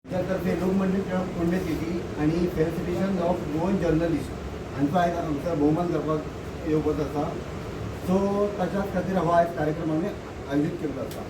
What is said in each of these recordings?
त्यातर्फे लोकमंडळ पुण्यतिथी आणि felicitation of Goan journalist हांचो आयज आमचा भोवमान करपाक येवपाच आसा. सो ताच्या खातीर हो आयज कार्यक्रम आमी आयोजीत केल्लो आसा.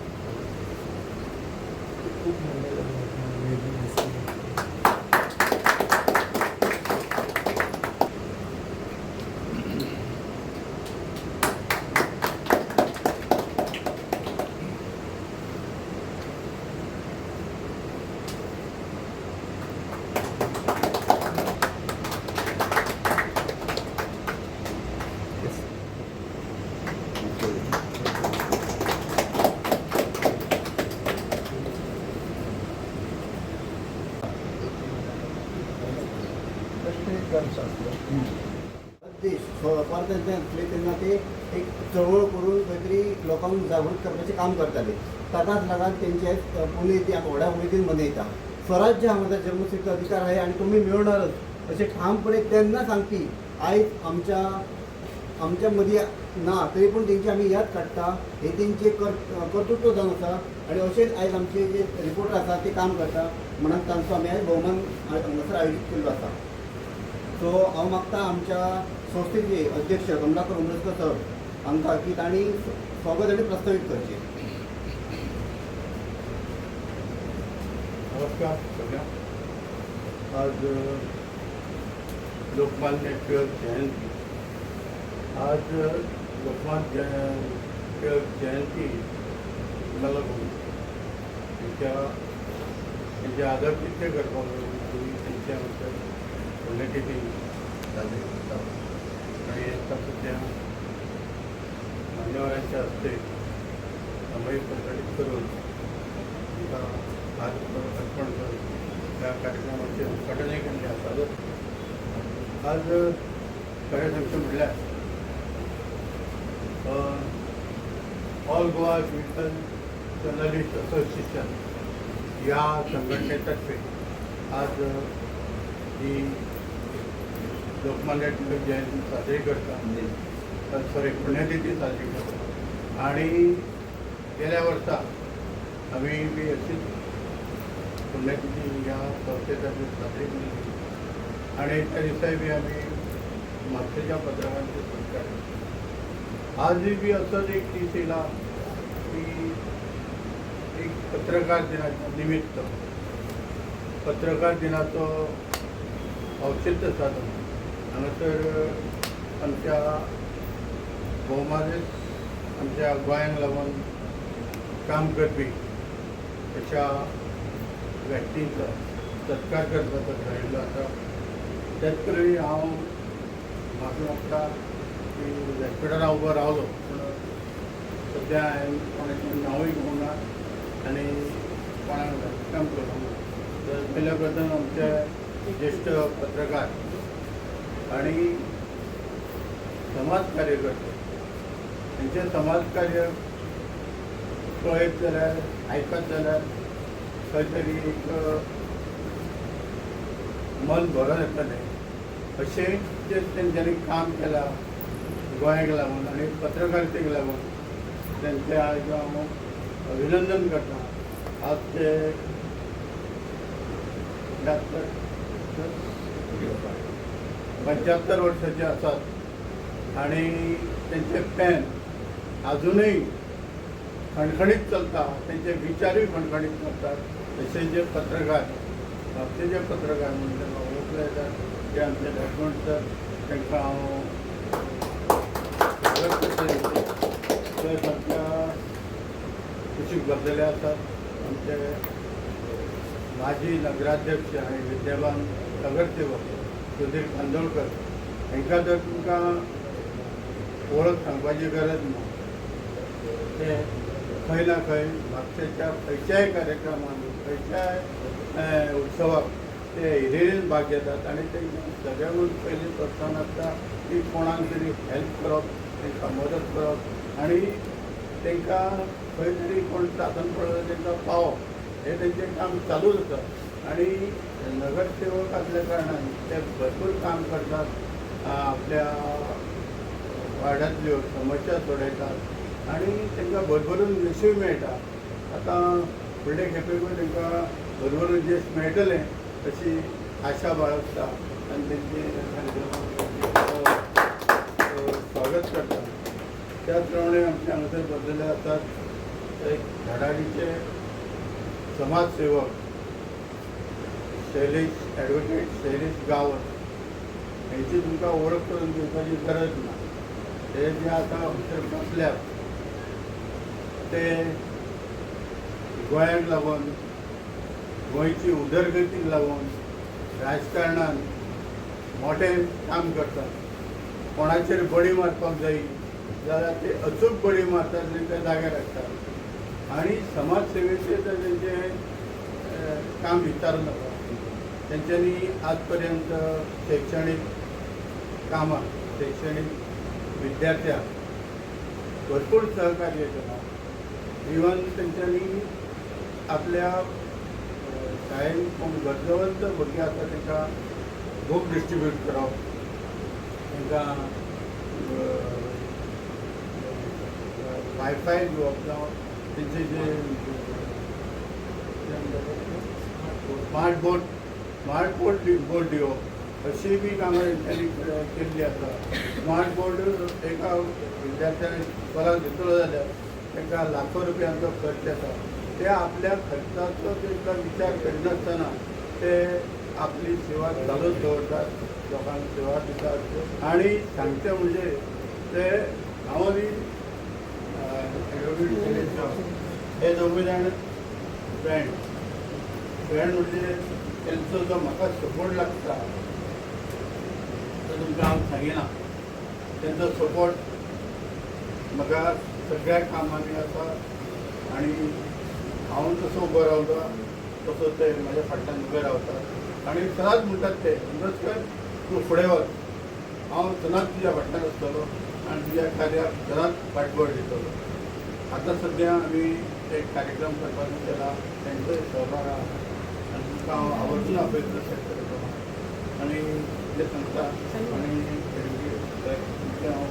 देश स्वातंत्र्य असले तेन्ना ते एक चळवळ करून खंय तरी लोकांक जागृत करपाचें काम करताले. ताकाच लागून तेंचे पुण्यतिथी आमी व्हड्या उमेदीन मनयता. स्वराज्य हा म्हजो जन्मसिद्ध अधिकार आहे आणि तुम्ही मिळवणारच अशें ठामपणे तेन्ना सांगपी आयज आमच्या मदीं ना, तरी पूण तेंची आमी याद काडटा. हे तेंचे कर्तृत्व जावन आसा आणि अशेंच आयज आमचे जे रिपोर्टर आसा ते काम करता म्हणून तांचो आमी आयज भोवमान हांगासर आयोजीत केल्लो आसा. सो हांव मागता आमच्या संस्थेचे अध्यक्ष कमलाकर उमरसकर सर हांकां की तांणी स्वागत आनी प्रस्तावीत करचें. नमस्कार सगळ्यांक. आज लोकमान्य टिळक जयंती. आज लोकमान्य टिळक जयंती लागून तेंचे आदर कितले करपाक लागून तेंच्या पुण्यतिथी साजरी करता आणि आता सध्या मान्यवरांच्या हस्ते सामायिक प्रकटीत करून तांकां हात अर्पण करून त्या कार्यक्रमाचे उद्घाटनय केल्लें आसा. आज खरें सांगचें म्हणल्यार all Goa digital journalist association ह्या संघटनेतर्फे आज ही लोकमान्य टिळक जयंती साजरी करता. सॉरी, पुण्यतिथी साजरी करता. आणि गेल्या वर्सा आम्ही बी अशीच पुण्यतिथी ह्या संस्थेतर्फे साजरी केली आणि त्या दिसाय बी आम्ही म्हापशेच्या पत्रकारांचे सत्कार केले. आजही बी असंच एक दीस येयला की एक पत्रकार दिनाच्या निमित्त पत्रकार दिनाचो औचित्य साधून हांगासर आमच्या भोवमानेच आमच्या गोंयांक लागून काम करपी अशा व्यक्तींचो सत्कार करपाचो थारायिल्लो आसा. तेच कडेन हांव म्हाका लागता की व्यासपीठार उबो रावलो पूण सद्या हांवें कोणाचें नांवूय घेवंक ना आनी कोणाक काम करूंक ना. पहिल्या प्रथम आमचे ज्येष्ठ पत्रकार आणि समाज कार्यकर्ते त्यांचे समाजकार्य कळत जाल्यार आयकत जाल्यार खंय तरी एक मन भरून येतलें अशें जे तेंच्यांनी काम केलां गोंयाक लागून आनी पत्रकारितेक लागून तेंचें आयज हांव अभिनंदन करता. आज ते 75 वर्साचे आसात आणि त्यांचे पेन अजूनही खणखणीत चलता. त्यांचे विचारही खणखणीत करतात. तसे जे पत्रकार आपले जे पत्रकार म्हणजे ओळखले जातात ते आमचे डॉक्युमेंट सर तांकां हांव ते सामक्या कुशीक भरलेले आसात. आमचे माजी नगराध्यक्ष आणि विद्यमान नगरसेवक सुधीर कांदोळकर हांकां जर तुमकां वळख सांगपाची गरज ना. ते खंय ना खंय म्हापशेच्या खंयच्याय कार्यक्रमांत खंयच्याय उत्सवाक ते हिरिरीन भाग घेतात आणि ते सगळ्यांत पयलीं प्रोत्साहन आसता की कोणाक तरी हेल्प करप, तांकां मदत करप आणि तांकां खंय तरी कोण साधन पडलें तांकां पावप हे तेंचें काम चालूच आसा. आणि नगरसेवक असल्या कारणान ते भरपूर काम करतात. आपल्या वाड्यांतल्यो समस्या सोडयतात आणि तांकां भरभरून यशूय मेळटा. आतां फुडले खेपेकूय तांकां बरोबर यश मेळटलें अशी आशा बाळगता आनी तेंचे स्वागत करता. त्याच प्रमाणे आमचे हांगासर बसलेले आसात एक धडाडीचे समाजसेवक ॲडव्होकेट शैलेश गांवस. हेची तुमकां वळख करून दिवपाची गरज ना. हे जे आतां हांगासर बसल्यात ते गोंयाक लागून गोंयची उदरगतीक लागून राजकारणान मोठें काम करतात. कोणाचेर बडी मारपाक जायी जाल्यार ते अचूक बडी मारतात आनी ते जाग्यार हाडटात. आनी समाज सेवेचें तेंचें काम विचारूं नाका. तेंच्यांनी आज पर्यंत शैक्षणीक कामां शैक्षणीक विद्यार्थ्यांक भरपूर सहकार्य केलां. इवन तेंच्यांनी आपल्या शाळेन कोण गरजवंत भुरगीं आसा तांकां बूक डिस्ट्रिब्यूट करप, तांकां वायफाय दिवप जावं तेंचे जे स्मार्ट बोर्ड दिवप अशी बी कामां तेंच्यांनी केल्ली आसा. स्मार्ट बोर्ड एका विद्यार्थ्यान परत दितलो जाल्यार तांकां लाखो रुपयांचो खर्च येता. ते आपल्या खर्चाचो तांकां विचार करिनासतना ते आपली सेवा चालूच दवरतात, लोकांक सेवा दितात. आनी सांगचें म्हणजे ते हांव बी हे दोगूय जाण फ्रेंड म्हणजे तेंचो जो म्हाका सपोर्ट लागता तो तुमकां हांव सांगिना. तेंचो सपोर्ट म्हाका सगळ्या कामांनी आसा आनी हांव जसो उबो रावता तसो ते म्हाज्या फाटल्यान उबे रावतात आनी सदांच म्हणटात ते अंबेडकर तूं फुडें वच, हांव सदांच तुज्या फाटल्यान आसतलो आनी तुज्या कार्याक सदांच फाटबळ दितलो. आतां सद्या आमी एक कार्यक्रम करपाचो केला, तेंचोय सहभाग आहा आनी तुमकां हांव आवर्जून आपयतलो करता आनी कितें सांगता आनी तुमचें हांव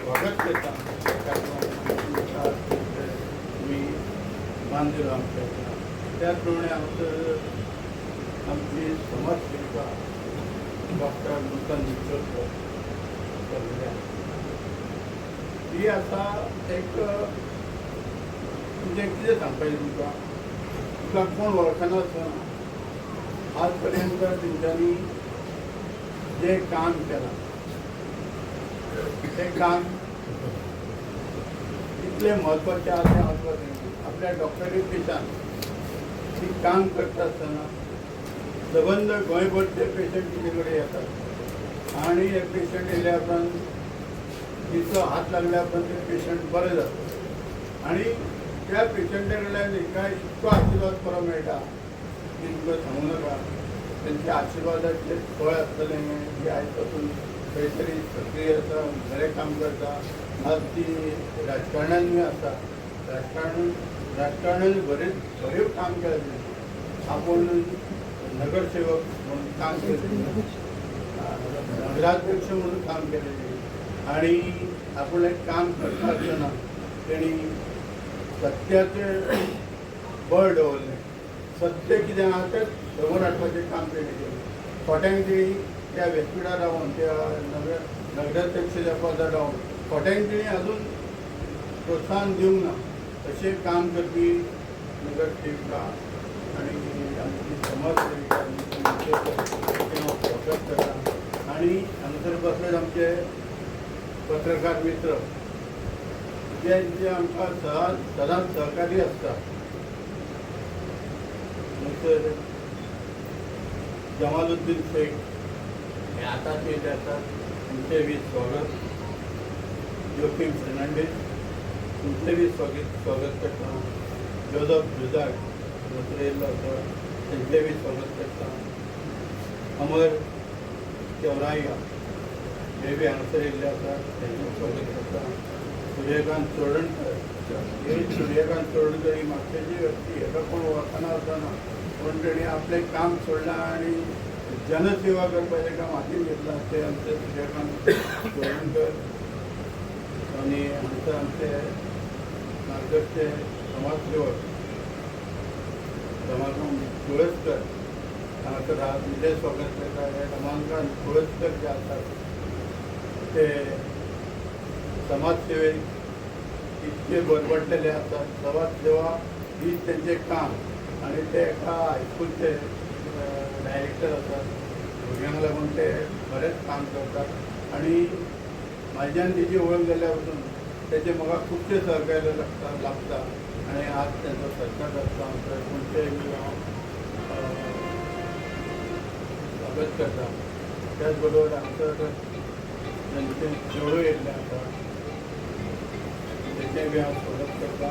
स्वागत करता. तुमी मान दिलो आमच्या. त्याच प्रमाणे आमची समाज सेविका डॉक्टर नूतन निश्चोलकर ही आसा एक म्हणजे कितें सांगपाचें तुमकां कोण वळखनासतना आज पर्यंत तेंच्यांनी जे काम केलां ते काम इतलें म्हत्वाचें आसा. आपल्या डॉक्टरी पेशान ती काम करता आसतना सबंद गोंयभरचे पेशंट तिचे कडेन येतात आनी हे पेशंट येयल्या उपरांत तिचो हात लागल्या उपरांत ते पेशंट बरें जाता आनी त्या पेशंटा कडल्यान एका इतको आशिर्वाद बरो मेळटा की तुमकां सांगूं नाका. तेंच्या आशिर्वादाचें फळ आसतलें की आयज पासून खंय तरी सक्रीय आसा, बरें काम करता. आज ती राजकारणान बी आसा. राजकारणान बरें काम केलें. आपूण नगरसेवक म्हणून काम केलें, नगराध्यक्ष म्हणून काम केलें आनी आपूण एक काम करता आसतना तेणी सत्याचें बळ दवरलें. सत्य कितें आहा तें समोर हाडपाचें काम तेणी केलें. खोट्यांक तेणी त्या व्यासपीठार रावन त्या नगराध्यक्ष त्या पदार रावन खोट्यांक तेणी आजून प्रोत्साहन दिवंक ना. अशें काम करपी नगरसेविका आनी आमची समाज सेविका स्वागत करता. आनी हांगासर बसले आमचे पत्रकार मित्र जे आमकां सदांच सहकारी आसता. नंतर जमालुद्दीन शेख हे आतांच येयले आसात, तुमचें बी स्वागत. जोखीम फर्नांडीस तुमचें बी स्वागत करता. जोझफ जुजाक दुसरो येयल्लो आसा तेंचें बी स्वागत करता. अमर केवराया हे बी हांगासर येयल्ले आसात, तेंचें स्वागत करता. सूर्यकांत चोडणकर ही म्हापशेची व्यक्ती, हेका कोण वळखना आसतना पूण तेणी आपलें काम सोडलां आनी जनसेवा करपाचें काम हातीन घेतलां. ते आमचे सूर्यकांत चोडणकर आनी हांगासर आमचे मार्गदर्शक समाजसेवक रमाकांत तुळसकर हांगासर म्हणजे स्वागत करता. हे रमाकांत तुळसकर जे आसात ते समाजसेवेक इतके भरभरलेले आसात. समाज सेवा ही त्यांचे काम आणि ते एका हायस्कूलचे डायरेक्टर आसात. भुरग्यांक लागून ते बरेंच काम करतात आणि म्हाज्यान तेजी वळख जाल्ल्या पासून तेचे म्हाका खुबशे सहकार्य लागता आणि आज त्यांचा सत्कार आसता. कोणते हांव स्वागत करता. त्याच बरोबर हांगासर जेंचे चेडूं येयल्ले आसा तेचेंय बी हांव स्वागत करता.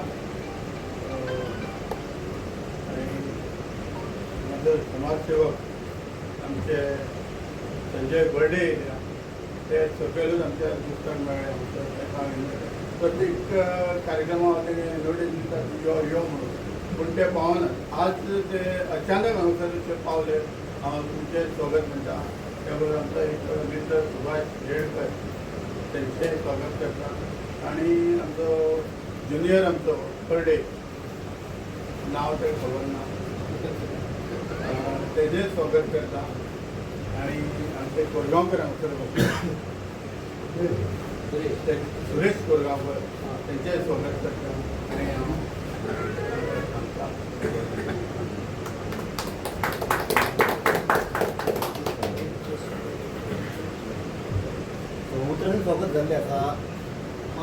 आणि माझे समाजसेवक आमचे संजय बर्डे येयल्या ते सकयलूच आमच्या दिसपाक मेळ्ळे. आमच्या प्रत्येक कार्यक्रमाक ते नोटीस दितात यो यो म्हणून, पूण ते पावनात. आज ते अचानक हांगासर पावले. हांव तुमचें स्वागत म्हणटा. त्या बरोबर आमचो एक मित्र सुभाष येळकर तेंचेंय स्वागत करता. आणि आमचो ज्युनियर आमचो बर्डे नांव तें खबर ना तेजेंय स्वागत करता. आणि आमचे कोरगांवकर हांगासर बसले सुरेश कोरगांवकर तेंचेंय स्वागत करता. आणि हांव सांगता उतरण स्वागत झाले आता.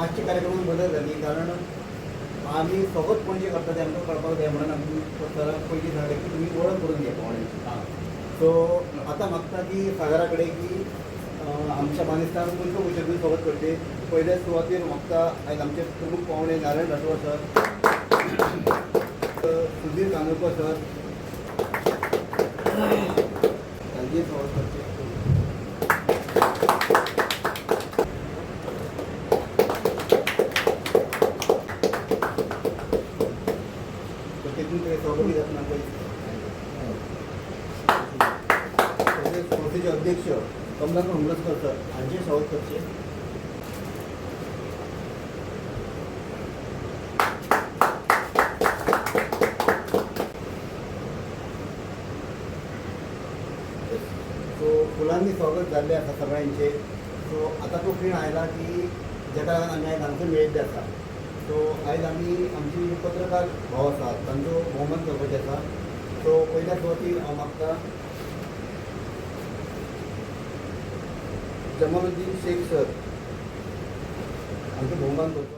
आजच्या कार्यक्रमात बदल झाली कारण आम्ही सोबत पणजे करता ते आमकां कळपाक जाय म्हणून आमी सराक पयलीं सांगलें की तुमी वळख करून घ्या पावण्याची. सो आतां मागता की सागरा कडेन की आमच्या मानेस्तान खंयचो विशय तुमी स्वागत करचे. पयल्या सुवातेर मागता आयज आमचे प्रमुख पावणे नारायण राठोड सर, सुधीर कांदोळकर सर तांचेय स्वागत करचे. सहभागी जातना तसेच संस्थेचे अध्यक्ष कमलाकर उमरसकर सर हांचे स्वागत करचे. सो फुलांनी स्वागत झाले आसा सगळ्यांचे. सो आता तो क्षण आयला की जाका लागून आमी आयज हांगासर मेळिल्ले आसा. सो आयज आमी आमची पत्रकार भाव आसा तांचो भोवमान करपाचें आसा. सो पयल्या सुवातीर हांव मागता जमालुद्दीन शेख सर हांचो भोवमान करचो.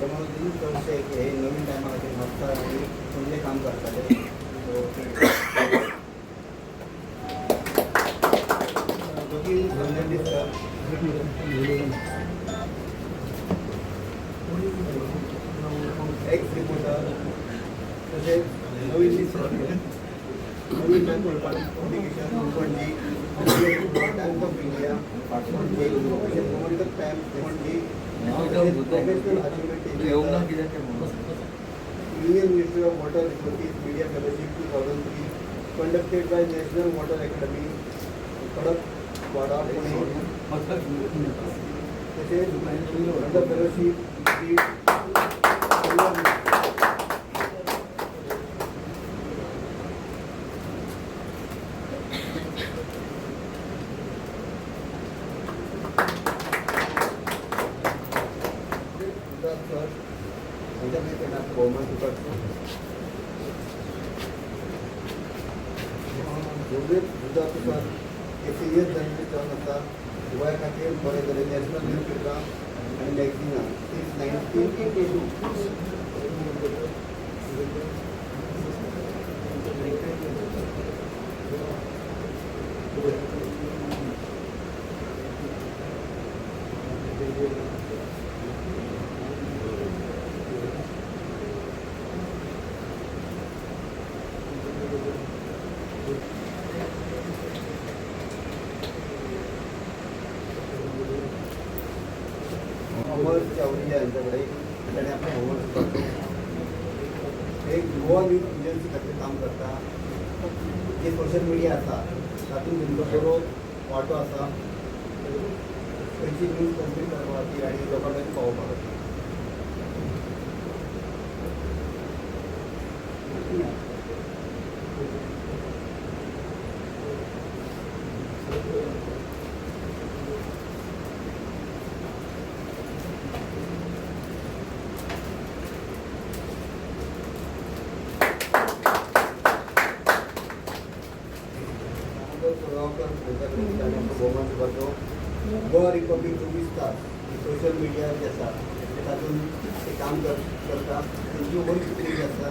जमालुद्दीन शेख हे नवीन टायमा खातीर म्हापसा आनी पणजे काम करताले. वकील फर्नांडीस सर, एक्स रिपोर्टर तसेच नवीन bank publication Panaji, Times of India Panaji, political Times Panaji, professional achievement Union Ministry of Water Resources Media Fellowship 2003 conducted by National Water Academy, Kadakwaada, Pune. तसेच under fellowship बहुमान करतो. जोगेत दुधाचो सर हे सिरियस जर्नलिस्ट जावन आसा. गोंया खातीर बरें जालें नॅशनल न्यूज पेपरां आनी मॅगझिनां सिन्स 1982. अमर चावरी यांच्याकडे त्याने आपला होमवर्क करतो. एक गोवा न्यूज एजन्सी खातीर काम करता. जे सोशल मिडिया आसा तातूंत तुमचो बरो वांटो आसा खंयची न्यूज कंप्लीट करपा खातीर आनी लोकां कडेन पावोवपा खातीर. गोवा रिपब्लीक 24 तास सोशल मिडिया जे आसा तातूंत ते काम करता. तेंची ओन पेज आसा.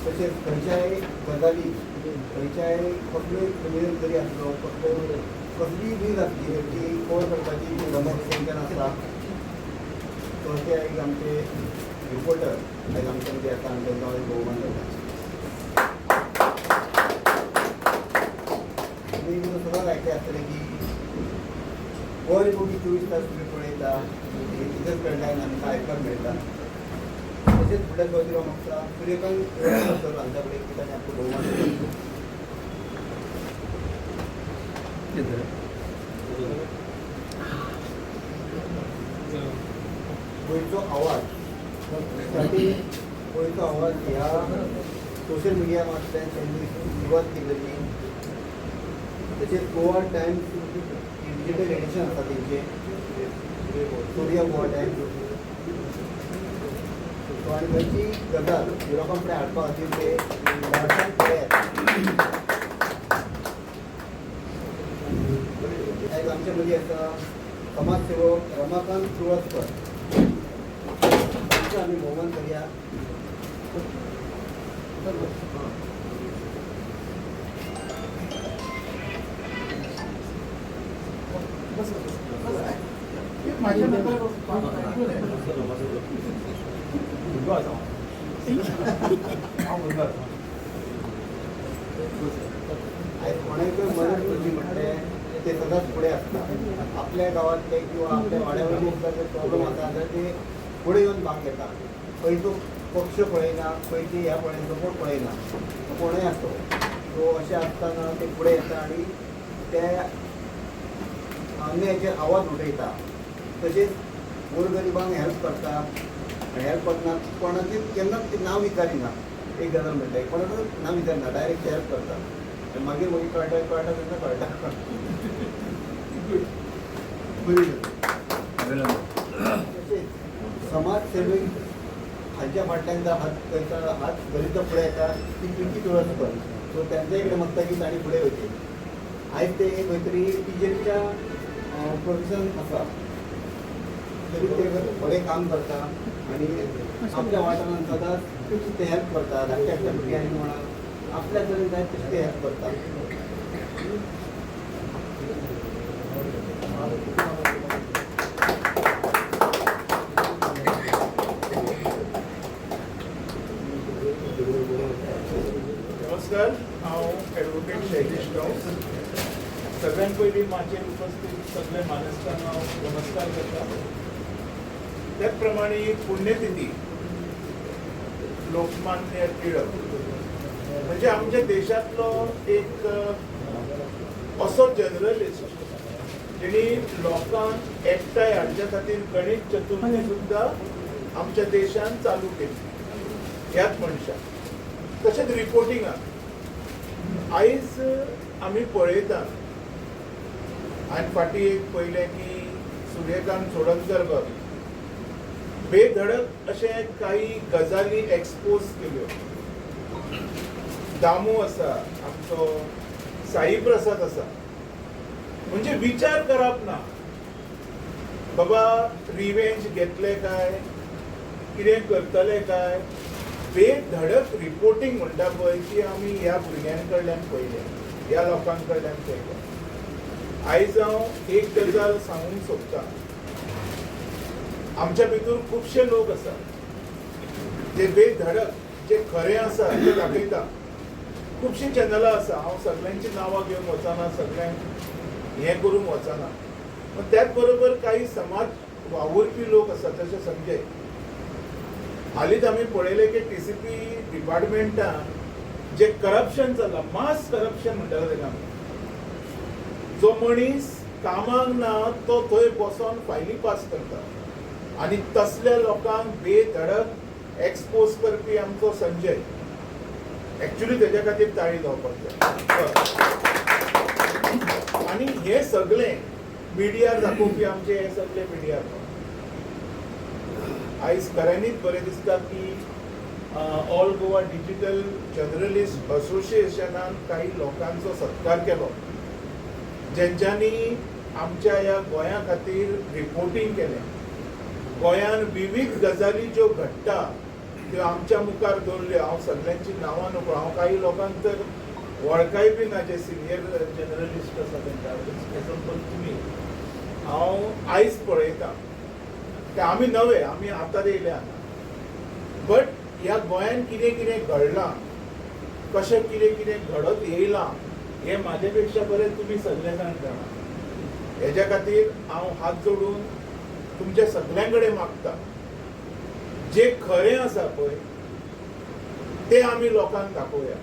तशेंच खंयच्याय गजाली खंयच्याय कसलोय क्रिमिनल जरी आसलो कसलीय न्यूज आसली ती कवर करपाची गमत तेंच्यान आसा. सो ते एक आमचे रिपोर्टर आयज आमचे जे आसा आनी तांकां हांव भोवमान करता. सगळं ऐकले आसतलें की गोवा रिपब्लीक 24 तास तुमी पळयता तितूच कडल्यान आमकां आयकपाक मेळटा. तशेंच फुडल्या चवथीराव म्हापसा सूर्यकांत सर हांच्या कडेन की ताणें आपलो भोवमान गोंयचो आवाज गोंयचो आवाज ह्या सोशल मिडियातल्यान त्यांनी सुरवात केलेली. तशेंच गोवा टायम्स डिजिटल एडिशन आसा तेंचे सूर्या गोवा टायम्स. आनी खंयची गजाल लोकां कडेन हाडपा खातीर ते भारतान फुडें येता. आयज आमचे मदीं आसा समाजसेवक रमाकांत तुळसकर. तांचो आमी भोवमान करया. आयज कोणाकय मदत करची म्हटलें ते सदांच फुडें आसता. आपल्या गांवांतले किंवा आपल्या वाड्यावयले जे प्रॉब्लम आसा जाल्यार ते फुडें येवन भाग घेता. खंयचो पक्ष पळयना खंयची ह्या पळयना कोण पळयना कोणय आसतो. सो अशें आसतना ते फुडें येता आनी ते अन्यायाचेर आवाज उठयता. तशेंच गोरगरिबांक हेल्प करता. हेल्प करतना कोणाचें केन्नाच ते नांव विचारिना. एक गजाल म्हणटा कोणाचें नांव विचारिना डायरेक्ट हेल्प करता. मागीर मागीर कळटा तेन्ना कळटा. तशेंच समाज सेवेक हांच्या फाटल्यान हात धरीत फुडें येता ती पिंकी तुळसकर. सो त्यांच्याय कडेन मागता की तांणी फुडें वयची. आयज ते खंय तरी टिचरीच्या प्रोफेशन आसा तरी ते बरें काम करता आनी आपल्या वाठारांत सदांच ते हेल्प करता. धाकट्या धाकट्या भुरग्यांक म्हणा आपल्या तरेन जाय तशें ते हेल्प करता. नमस्कार, हांव एडवोकेट शैलेश गांव. सगळ्यात पयलीं म्हाजेर उपस्थित सगळे मानेस्तांक हांव नमस्कार करता. त्याच प्रमाणे पुण्यतिथी लोकमान्य टिळक म्हणजे आमच्या देशातलो एक असो जर्नलिस्ट जेणी लोकांक एकठांय हाडच्या खातीर गणेश चतुर्थी सुद्धा आमच्या देशान चालू केली. ह्याच मनशाक तशेंच रिपोर्टिंगाक आयज आमी पळयता. हांवें फाटीं एक पळयलें की सूर्यकांत सोडतकर बाबी बेधडक अशें काही गजाली एक्सपोज केल्यो. दामू आसा आमचो साई प्रसाद आसा म्हणजे विचार करप ना बाबा रिवेंज घेतले काय कितें करतले काय. बेधडक रिपोर्टिंग म्हणटा पळय ती आमी ह्या भुरग्यां कडल्यान पळयलें ह्या लोकां कडल्यान पळयलें. आयज हांव एक गजाल सांगूंक सोदतां. आमच्या भितर खुबशे लोक आसात जे बेधडक जे खरें आसा ते दाखयता. खुबशीं चॅनलां आसा. हांव सगळ्यांची नांवां घेवन वचना. सगळ्यांक हें करूंक वचना. पण त्याच बरोबर काही समाज वावुरपी लोक असतात जसे संजय. हालींच आमी पळयलें की TCP डिपार्टमेंटान जे करप्शन चल्लां, मास करप्शन म्हणटाले तेका आमी. जो मनीस कामाक ना तो थंय बसोन फायली पास करता आनी तसल्या लोकांक बेधडक एक्सपोज करपी आमचो संजय. एक्चुअली तेज्या खातीर ताळी जावपाक जाय. आनी हे सगळें मिडियार दाखोवपी आमचे हे सगळे मिडियार. आयज खऱ्यांनीच बरें दिसता की ऑल गोवा डिजिटल जर्नलिस्ट असोसिएशनान काही लोकांचो सत्कार केलो जेंच्यांनी आमच्या ह्या गोंया खातीर रिपोर्टिंग केलें. गोंयान विविध गजाली ज्यो घडटा त्यो आमच्या मुखार दवरल्यो. हांव सगळ्यांची नांवां नको, हांव काही लोकांक तर वळखाय बी ना जे सिनियर जर्नलिस्ट आसा तेंच्या एग्जाम्पल तुमी. हांव आयज पळयता ते आमी नवे, आमी आतां येयले हांगा. बट ह्या गोंयान कितें कितें घडलां, कशें कितें कितें घडत येयलां हें म्हाजे पेक्षा बरें तुमी सगळे जाण जाणा. हेज्या खातीर हांव हात जोडून तुमच्या सगळ्यां कडेन मागता जे खरें आसा पळय तें आमी लोकांक दाखोवया.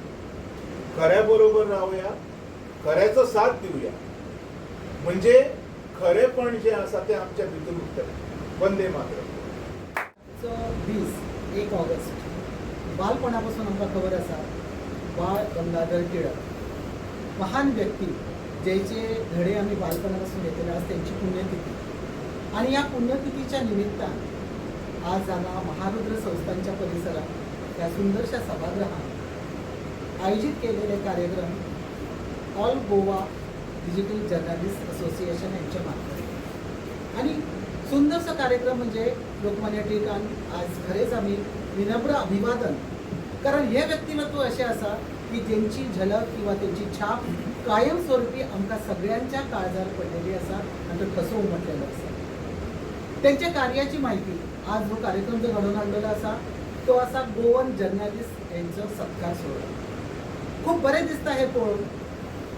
खऱ्या बरोबर रावया, खऱ्याचो साथ दिवया. म्हणजे खरेपण जे आसा तें आमच्या भितर उरतलें. वंदे मातरम. 1 ऑगस्ट बालपणापासून आमकां खबर आसा बाळ गंगाधर टिळक महान व्यक्ती ज्याचे धडे आम्ही बालपणापासून घेतलेले आज त्यांची पुण्यतिथी. आणि या पुण्यतिथीच्या निमित्तान आज हांगा महारुद्र संस्थांच्या परिसरात या सुंदरशा सभागृहात आयोजित केलेले कार्यक्रम all Goa digital journalist association यांच्या मार्फत. आणि सुंदरसा कार्यक्रम म्हणजे लोकमान्य टिळकांक आज खरेच आम्ही विनम्र अभिवादन. कारण हे व्यक्तिमत्व असे आसा की ज्यांची झलक किंवा त्यांची छाप कायमस्वरूपी आमकां सगळ्यांच्या काळजार पडलेली आसा आणि तो ठसो उमटलेलो आसा. त्यांच्या कार्याची माहिती आज जो कार्यक्रम जो घडोवन हाडलेलो आसा तो आसा गोवन जर्नलिस्ट यांचो सत्कार सोहळा. खूप बरें दिसता हे पळोवन.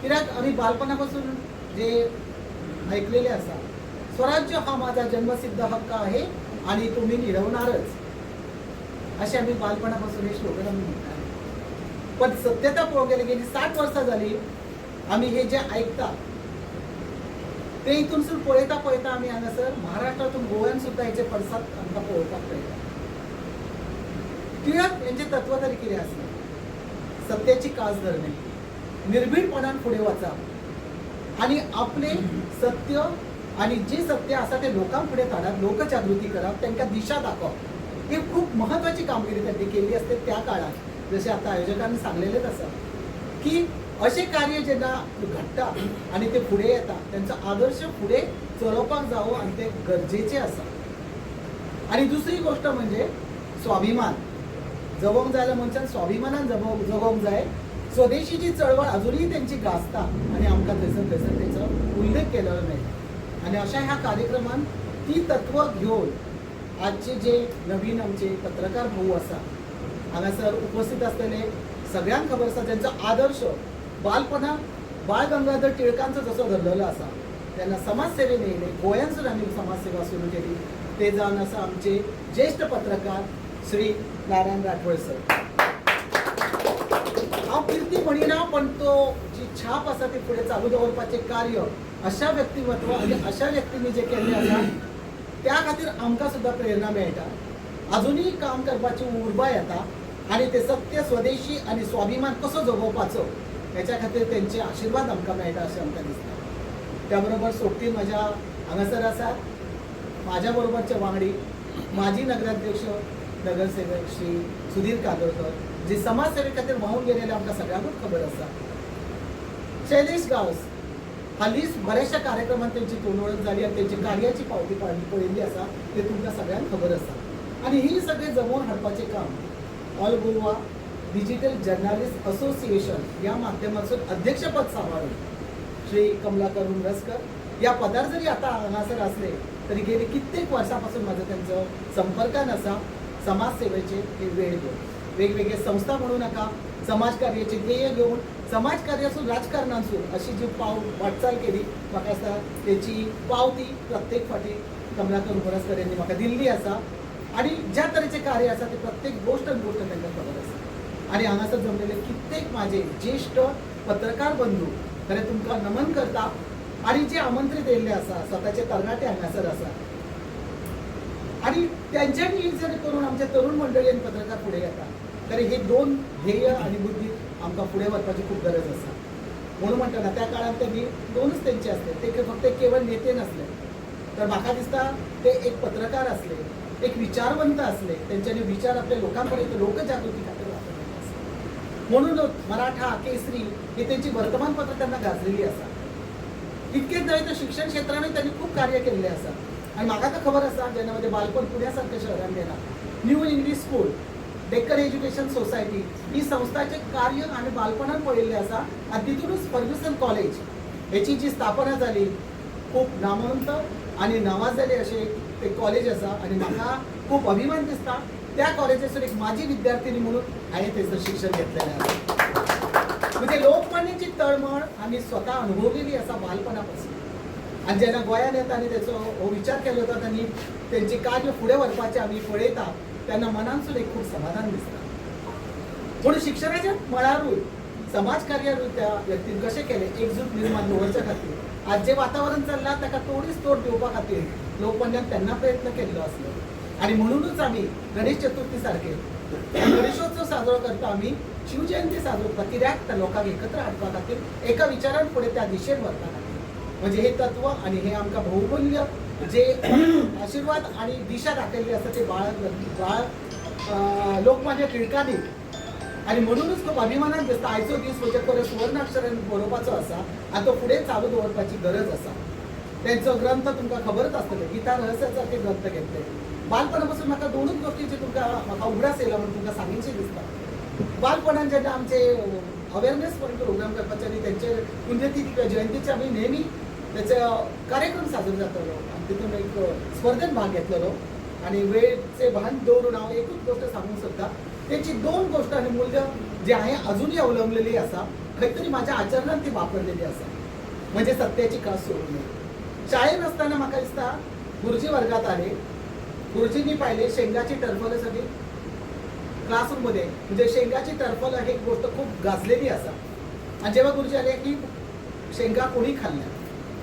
कित्याक आमी बालपणापासून जे ऐकलेले आसा स्वराज्य हा माझा जन्मसिद्ध हक्क आहे आणि तो मी मिळवणारच असे आम्ही बालपणापासून हे स्लोगन आम्ही म्हणतात. पण सत्यता पळोवंक गेली गेली 60 वर्सां जाली आम्ही हे जे ऐकता ते इथूनसून पळयता पळयता आम्ही हांगासर महाराष्ट्रातून गोव्यान सुद्धा हेचे पडसाद आमकां पळोवपाक मेळटा. टिळक यांचे तत्व तरी कितें आसलें? सत्याची कास धरणे, निर्भीडपणान फुडें वचप आणि आपले सत्य आणि जे सत्य आसा ते लोकांक फुडें काडप, लोकजागृती करप, तांकां दिशा दाखोवप. ही खूप महत्वाची कामगिरी त्यांनी केली असते त्या काळात. जसे आता आयोजकांनी सांगलेलेच आसा की असे कार्य जेन्ना घडटा आणि ते फुडें येता त्यांचा आदर्श फुडें चलोवपाक जावो आणि ते गरजेचे आसा. आणि दुसरी गोष्ट म्हणजे स्वाभिमान जगोवंक जाय. जाल्यार मनशान स्वाभिमानान जगोवंक जाय. स्वदेशीची चळवळ अजूनही त्यांची गाजता आणि आमकां थंयसर त्याचा उल्लेख केलेलो मेळटा. आणि अशा ह्या कार्यक्रमान ती तत्व घेऊन आजचे जे नवीन आमचे पत्रकार भाऊ आसा हांगासर उपस्थित असलेले सगळ्यांक खबर आसा ज्यांचा आदर्श बालपणात बाळ गंगाधर टिळकांचो जसो धरलेलो आसा त्यांना समाजसेवेन येयले. गोंयांसून आमी समाजसेवा सुरू केली. ते जावन आसा आमचे ज्येष्ठ पत्रकार श्री नारायण राठोड सर. हांव किर्ती म्हणिना पण तो जी छाप आसा ती फुडें चालू दवरपाचें कार्य अशा व्यक्तिमत्व आणि अशा व्यक्तींनी जे केल्लें आसा त्या खातीर आमकां सुद्धा प्रेरणा मेळटा. अजूनही काम करपाची उर्बा येता आणि ते सत्य स्वदेशी आणि स्वाभिमान कसो जगोवपाचो ह्याच्या खातीर त्यांचे आशीर्वाद आमकां मेळटा अशें आमकां दिसता. त्या बरोबर सोबतीन म्हज्या हांगासर आसात माझ्या बरोबरचे वांगडी माजी नगराध्यक्ष नगरसेवक श्री सुधीर कादोळकर जे समाजसेवे खातीर वाहून गेलेले आमकां सगळ्यांकूच खबर आसा. शैलेश गांवस हालींच बऱ्याचशा कार्यक्रमांत त्यांची तोंडवळख झाली आणि त्यांची कार्याची पावती पळयल्ली आसा ते तुमकां सगळ्यांक खबर आसा. आणि ही सगळे जमोवन हाडपाचें काम all Goa digital journalist association या माध्यमातून अध्यक्षपद सांभाळून श्री कमलाकर उमरसकर या पदार जरी आता हांगासर असले तरी गेली कित्येक वर्षांपासून माझं त्यांचं संपर्कान आसा. समाजसेवेचे हे वेळ घेऊन वेगवेगळे संस्था म्हणू नका समाजकार्याचे ध्येय घेऊन समाजकार्यासून राजकारणासून अशी जी वाटचाल केली म्हाका आसा तेची पावती प्रत्येक फाटी कमलाकर उबरासकर यांनी म्हाका दिल्ली आसा आणि ज्या तरेचे कार्य आसा ते प्रत्येक गोष्ट तांकां खबर आसा आणि हांगासर जमलेले कित्येक माझे ज्येष्ठ पत्रकार बंधू खरें तुमकां नमन करता आणि जे आमंत्रित येयल्ले आसा स्वताचे तरणाटे हांगासर आसा आणि त्यांच्यानी जर करून आमच्या तरुण मंडळी आणि पत्रकार फुडें येता तर हे दोन ध्येय आणि बुद्धी आमकां फुडें वचपाची खूप गरज आसा म्हणून म्हणटा त्या काळात त्यांनी दोनच त्यांचे असले ते फक्त केवळ नेते नसले तर म्हाका दिसता ते एक पत्रकार असले एक विचारवंत असले त्यांच्यानी विचार आपल्या लोकांपर्यंत लोकजागृती खातीर वापरलेले आसा म्हणूनच मराठा केसरी ही त्यांची वर्तमानपत्रां त्यांना गाजलेली आसा इतकेच नव्हे तर शिक्षण क्षेत्राने त्यांनी खूप कार्य केलेले आसा आणि म्हाका तर खबर आसा जेन्ना म्हजें बालपण पुण्यासारख्या शहरान गेला new English school Deccan education society ही संस्थाचे कार्य हांवें बालपणान पळयल्लें आसा आनी तितूनच फर्ग्युसन कॉलेज हेची जी स्थापना जाली खूप नामवंत आणि नावाजलें अशें एक कॉलेज आसा आणि म्हाका खूप अभिमान दिसता त्या कॉलेजासून एक माजी विद्यार्थिनी म्हणून हांवें थंयसर शिक्षण घेतलेलें आसा म्हणजे लोकमान्याची तळमळ आमी स्वता अनुभवलेली आसा बालपणापासून आणि जेन्ना गोंयांत येता आनी तेचो हो विचार केलो वता आनी तेंचे कार्य फुडें व्हरपाचें आमी पळयता तेन्ना मनानसून एक खूब समाधान दिसता पूण शिक्षणाच्या मळारूय समाजकार्यारूय त्या व्यक्तीन कशें केलें एकजूट निर्माण दवरच्या खातीर आज जे वातावरण चल्लां ताका तोडीस तोड दिवपा खातीर लोकमान्यान तेन्ना प्रयत्न केल्लो आसलो आणि म्हणूनच आमी गणेश चतुर्थी सारखे गणेशोत्सव साजरो करता आमी शिवजयंती साजरो करता कित्याक त्या लोकांक एकत्र हाडपा खातीर एका विचारान फुडें त्या दिशेन व्हरपा खातीर म्हणजे हे तत्व आणि हे आमकां बहुमूल्य जे आशीर्वाद आणि दिशा दाखयल्ली आसा ते बाळ लोकमान्य टिळकांनी आणि म्हणूनच खूप अभिमानान दिसता आयचो दीस म्हजे परस सुवर्णाक्षरान बरोवपाचो आसा आणि तो फुडें चालू दवरपाची गरज आसा त्यांचो ग्रंथ तुमकां खबरच आसतले गीता रहस्यासारखे ग्रंथ घेतले बालपणापासून म्हाका दोनूच गोष्टींची म्हाका उगडास येयला म्हणून तुमकां सांगीची दिसता बालपणान जेन्ना आमचे अवेरनेस प्रोग्राम करपाचे आणि त्यांचे पुण्यतिथी किंवा जयंतीचे आमी नेहमी त्याचे कार्यक्रम साजरो जातलो आणि तितून एक स्पर्धेत भाग घेतलेलो आणि वेळेचे भान दवरून हांव एकूच गोष्ट सांगूंक सोदता त्याची दोन गोष्ट आणि मूल्य जे हांवें अजूनही अवलंबलेली आसा खंय तरी म्हाज्या आचरणात ती वापरलेली आसा म्हणजे सत्याची कास सोडून नये शाळेत असताना म्हाका दिसता गुरुजी वर्गात आले गुरुजींनी पाहिले शेंगाची टरफल सगळी क्लासरूममध्ये म्हणजे शेंगाची टरफल ही गोष्ट खूप गाजलेली आसा आणि जेव्हा गुरुजी आले की शेंगा कोणी खाल्ल्या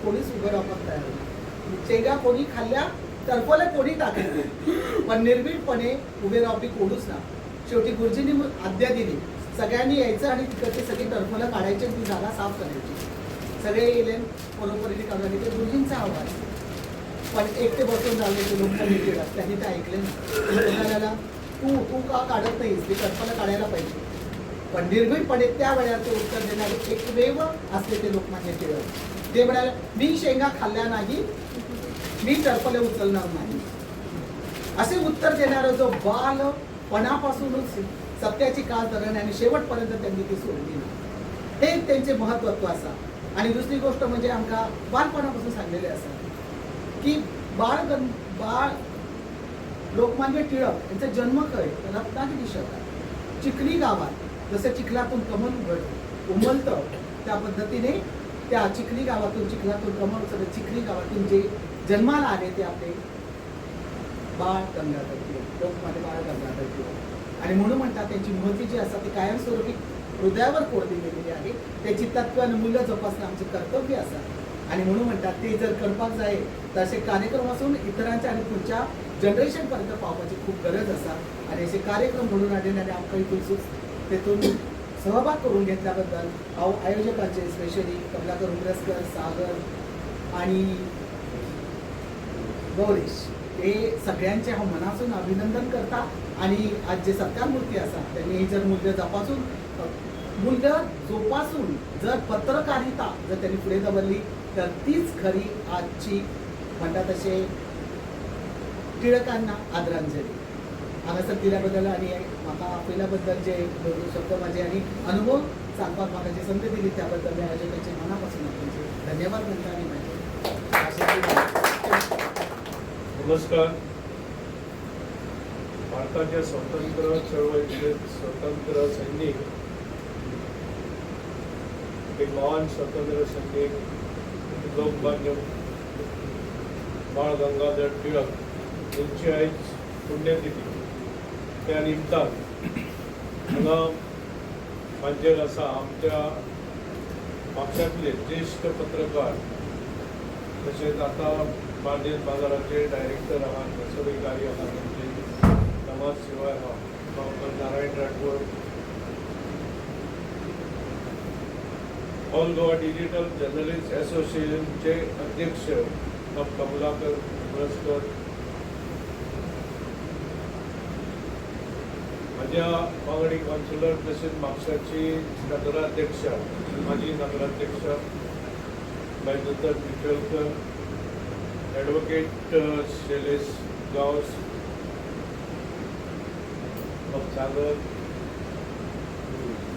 कोणीच उभं रावपाक तयार ना शेंगा कोणी खाल्ल्या टरफल कोणी टाकली पण निर्भीडपणे उभे रावपी कोणूच ना शेवटी गुरुजींनी आज्ञा दिली सगळ्यांनी यायचं आणि तिकडची सगळी टरफलं काढायची ती जागा साफ करायची सगळे येले बरोबरीने काढले ते गुरुजींचा आवाज पण एकटे बसून राहिले ते लोक त्यांनी ते ऐकले नाही तू का काढत नाहीस ते टरफलं काढायला पाहिजे पण निर्भीडपणे त्या वेळेला ते उत्तर देणारे एकमेव असले ते लोकमान्य टिळक ते म्हणाले मी शेंगा खाल्ल्या नाही मी टरफले उचलणार नाही असे उत्तर देणारा जो बालपणापासूनच सत्याची कास धरण आणि शेवटपर्यंत त्यांनी ती सोडली नाही हे त्यांचे महत्त्व असा आणि दुसरी गोष्ट म्हणजे आमका बालपणापासून सांगलेले असा की बाळ लोकमान्य टिळक यांचा जन्म खंय रत्नागिरी शहरात चिखली गावात जसं चिखलातून कमल उमलतं त्या पद्धतीने त्या चिखली गावातून चिखलातून कमल सगळं चिखली गावातून जे जन्माला आले ते आपले बाळ गंगाधर टिळक लोकमान्य बाळ गंगाधर टिळक आणि म्हणून म्हणतात त्यांची महती जी असतात ती कायमस्वरूपी हृदयावर कोरली गेलेली आहे त्याची तत्व आणि मूल्य जोपासणं आमचे कर्तव्य असतात आणि म्हणून म्हणतात ते जर करपाक जाय तर असे कार्यक्रम असून इतरांच्या आणि पुढच्या जनरेशनपर्यंत पावपाची खूप गरज असा आणि असे कार्यक्रम घडून हाडले आणि आमकां हितून तेतून सहभाग करून घेतल्याबद्दल हांव आयोजकांचे स्पेशली कमलाकर उमरसकर सागर आणि गौरीश हे सगळ्यांचे हांव मनासून अभिनंदन करता आणि आज जे सत्कार मूर्ती आसा त्यांनी ही जर मूल्य जोपासून जर पत्रकारिता जर त्यांनी फुडें दवरली तर तीच खरी आजची म्हणटा तशें टिळकांना आदरांजली हांगासर दिल्या बद्दल आणि म्हाका आपल्या बद्दल जे शब्द माझे आणि अनुभव सांगपाक म्हाका जी संधी दिली त्याबद्दल मी आयोजकांचे मनापासून आपले धन्यवाद म्हणटा आणि नमस्कार. भारताच्या स्वातंत्र्य चळवळीतले स्वतंत्र सैनिक एक महान स्वातंत्र्य सैनिक लोकमान्य बाळ गंगाधर टिळक यांची आयज पुण्यतिथी. त्या निमतान हांगा हांचेर आसा आमच्या म्हापशांतले ज्येश्ठ पत्रकार तशेंच आतां बार्देस बाजाराचे डायरेक्टर आहात, नर्सरी आहात, तांचे समाज सेवा आहा doctor Narayan Rathod, all Goa digital journalist असोसिएशनचे अध्यक्ष कमलाकर उमरसकर, माझ्या वांगडी काउन्सिलर तसेच म्हापशाची नगराध्यक्ष माजी नगराध्यक्ष बायदत्तर बिचोलकर, ॲडव्होकेट शैलेश गावस, सागर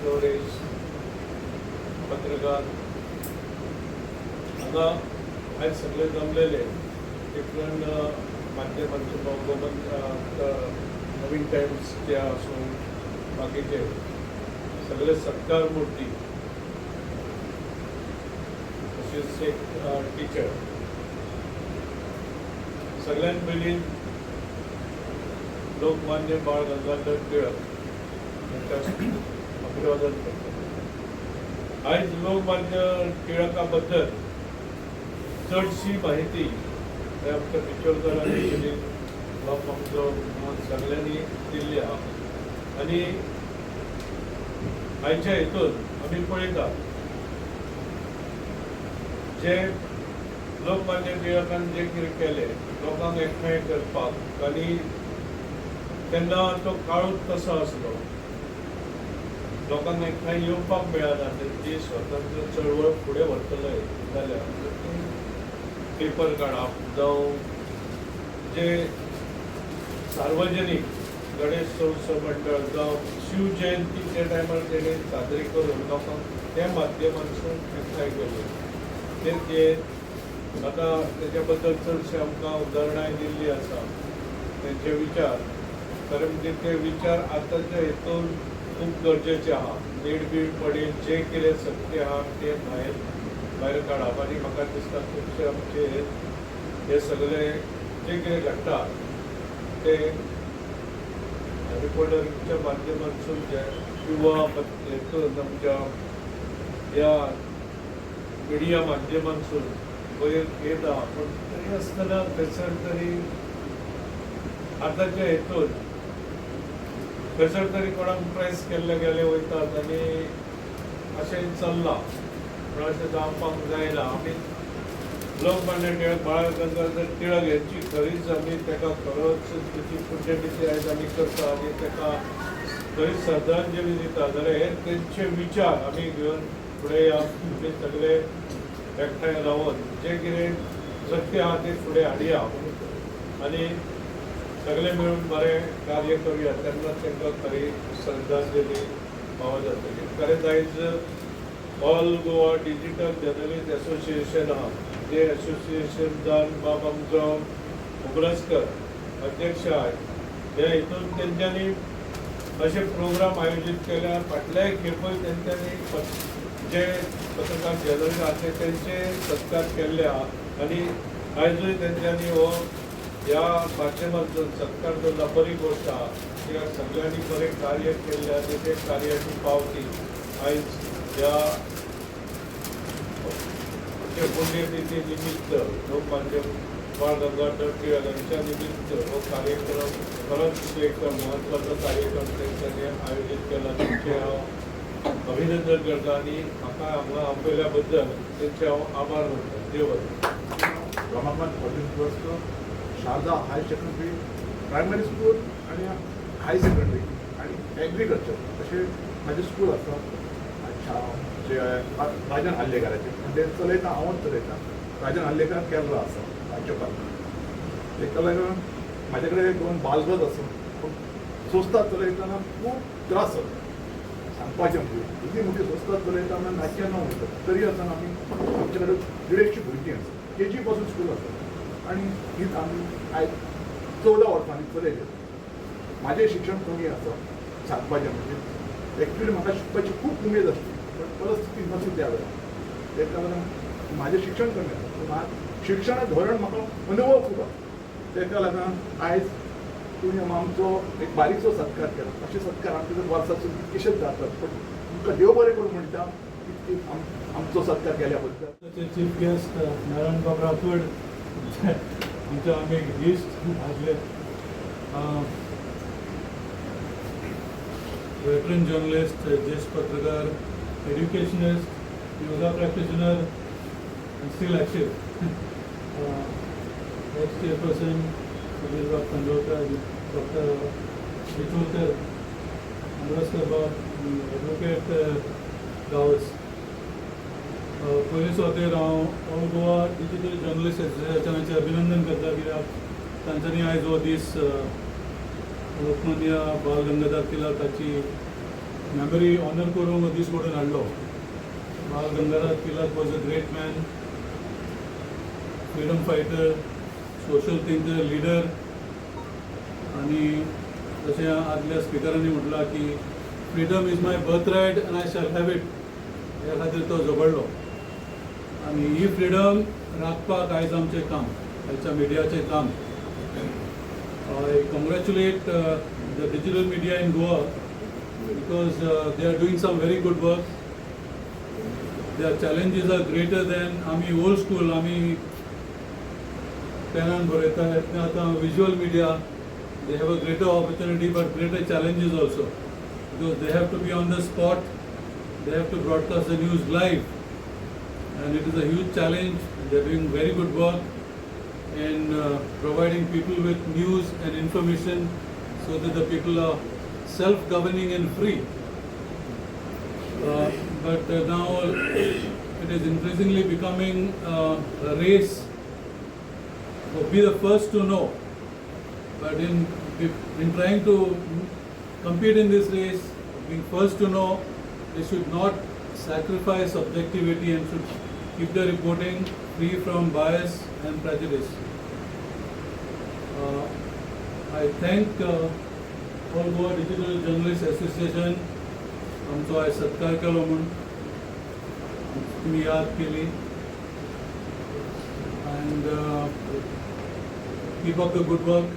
फ्लोरेश, पत्रकार हांगा आयज सगळे जमलेले डिफरंट माध्यमांचे गोमंत नवीन टायम्सचे आसूं बाकीचे सगळे सत्कार मूर्ती तशेंच एक टिचर. सगळ्यात पयलीं लोकमान्य बाळ गंगाधर टिळक यांच्या अभिवादन करता. आयज लोकमान्य टिळका बद्दल चडशी माहिती आमच्या बिचोलकरांनी दिली, सगळ्यांनी दिल्ली आहा. आनी आयच्या हितून आमी पळयता जे लोकमान्य टिळकान जे कितें केलें लोकांक एकठांय करपाक, आनी तेन्ना तो काळूच तसो आसलो, लोकांक एकठांय येवपाक मेळना. जी स्वतंत्र चळवळ फुडें व्हरतले जाल्यार पेपर काडप जावं जे सार्वजनीक गणेशोत्सव मंडळ जावं शिव जयंतीच्या टायमार तेणे साजरी करून लोकांक त्या माध्यमांतसून एकठांय केले. ते आतां तेच्या बद्दल चडशे आमकां उदाहरणांय दिल्लीं आसा. तेंचे विचार खरें म्हणजे ते विचार आतांच्या हेतून खूब गरजेचे आहा. नीड बीड पडेल जे कितें सत्य आहा ते भायर काडप. आनी म्हाका दिसता खुबशे आमचे हे सगळे जे कितें घडटा ते रिपोर्टरीच्या माध्यमांतसून जे किंवा हेतून आमच्या ह्या मिडिया माध्यमांतसून वयर येता. पूण तरी आसतना थंयसर तरी आतांच्या हेतून थंयसर तरी कोणाक प्रेस केल्ले गेले वयतात आनी अशें चल्लां. पूण अशें जावपाक जायना. आमी लोकमान्य टिळक बाळ गंगाधर टिळक यांची खरीच आमी ताका खरोच तेची पुण्यतिथी आयज आमी करता आनी ताका खरीच श्रद्धांजली दिता. जाल्यार हे तेंचे विचार आमी घेवन फुडें या. आमी सगळे एकठांय रावन जे कितें सत्य आहा ते फुडें हाडया आनी सगळे मेळून बरें कार्य करुया. तेन्ना तांकां खरी श्रद्धांजली फावो जातली. खरेंच आयज all Goa digital journalist association आहा, जे असोसिएशनान बाब आमचो उमरसकर अध्यक्ष आहात. ह्या हितून तेंच्यांनी अशे प्रोग्राम आयोजीत केल्यात. फाटल्याय खेपय तेंच्यांनी जे पत्रकार जर्नलिस्ट आहा तेंचे सत्कार केल्ले आहा आनी आयजूय तेंच्यांनी हो ह्या माध्यमांतून सत्कार करता बरी गोश्ट आहा. कित्याक सगळ्यांनी बरें कार्य केल्ले आनी ते कार्याची पावती आयज ह्या पुण्यतिथी निमित्त लोकमान्य बाळ गंगाधर टिळक यांच्या निमित्त हो कार्यक्रम खरोच एक महत्वाचो कार्यक्रम तेंच्यांनी आयोजीत केला. तेंचे हांव अभिनंदन करता आनी म्हाका हांगा आपयल्या बद्दल तेंचे हांव आभार मानता. देव बरें. Ramakant college Sharada higher secondary primary school आणि हाय सेकंडरी आणि एग्रीकल्चर असे माझे स्कूल असतात. जे राजन हल्लेकराचे म्हणजे चलयता हांवच चलयता. राजन हल्लेकर केरला आसा राज्यपाल. तेका लागून म्हाजे कडेन दोन बालगज आसा. पूण सोंसता चलयतना खूब त्रास जाता. सांगपाचें म्हणजे इतली मोठी सोंसता चलयता म्हणून नाट्य ना वयता. तरी आसतना आमी आमचे कडेन 150 भुरगीं आसा. KG पासून स्कूल आसा आनी हीच आमी आयज 14 वर्सांनी चलयले. म्हाजें शिक्षण कमी आसा सांगपाचें म्हणजे. एक्चुली म्हाका शिकपाची खूब उमेद आसली. पण परिस्थिती नसली त्यावेळेला तेका लागून माझें शिक्षण कमी शिक्षण धोरण म्हाका अनुभव खूब आसा तेका लागून आयज तुवें आमचो एक बारीकसो सत्कार केला अशे सत्कार आमचे वर्सासून कितकेशेच जातात पण तुमकां देव बरें करूं म्हणटा की आमचो सत्कार केल्या बद्दल. चीफ गेस्ट नारायण बाब राठोड आमचे आमी एक इश्ट आसले वेटरन जर्नलिस्ट ज्येष्ठ पत्रकार educationist yoga practitioner still active ex chairperson Sunil Bab Khandolkar doctor विचोलकर Ambedkar बाब एडवोकेट गावस पयलीं सुवातेर हांव ऑल गोवा डिजिटल जर्नलिस्ट एसोसिएशनाचें अभिनंदन करता कित्याक तांच्यांनी आयज हो दीस लोकमान्य बाल गंगाधर तिलकाची मेमरी ऑनर करूंक हो दीस घडोवन हाडलो. Bal Gangadhar Tilak was a great man, freedom fighter, social thinker, leader आणि जशें आदल्या स्पिकरांनी म्हटलां की freedom is my birth right and I shall have it ह्या खातीर तो झगडलो आनी ही फ्रीडम राखपाक आयज आमचें काम, आयच्या मिडियाचें काम. I congratulate the digital media in Goa because they are doing some very good work. Their challenges are greater than आमी old school, आमी पेनान बरयता आतां visual media, they have a greater opportunity but greater challenges also because they have to be on the spot, they have to broadcast the news live and it is a huge challenge. They are doing very good work in providing people with news and information so that the people are self-governing and free. But now it is increasingly becoming a race to be the first to know. But in trying to compete in this race, being first to know, they should not sacrifice objectivity and should keep the reporting free from bias and prejudice. I thank All Goa Digital Journalists Association आमचो आयज सत्कार केलो म्हूण तुमी याद केली and keep up the good work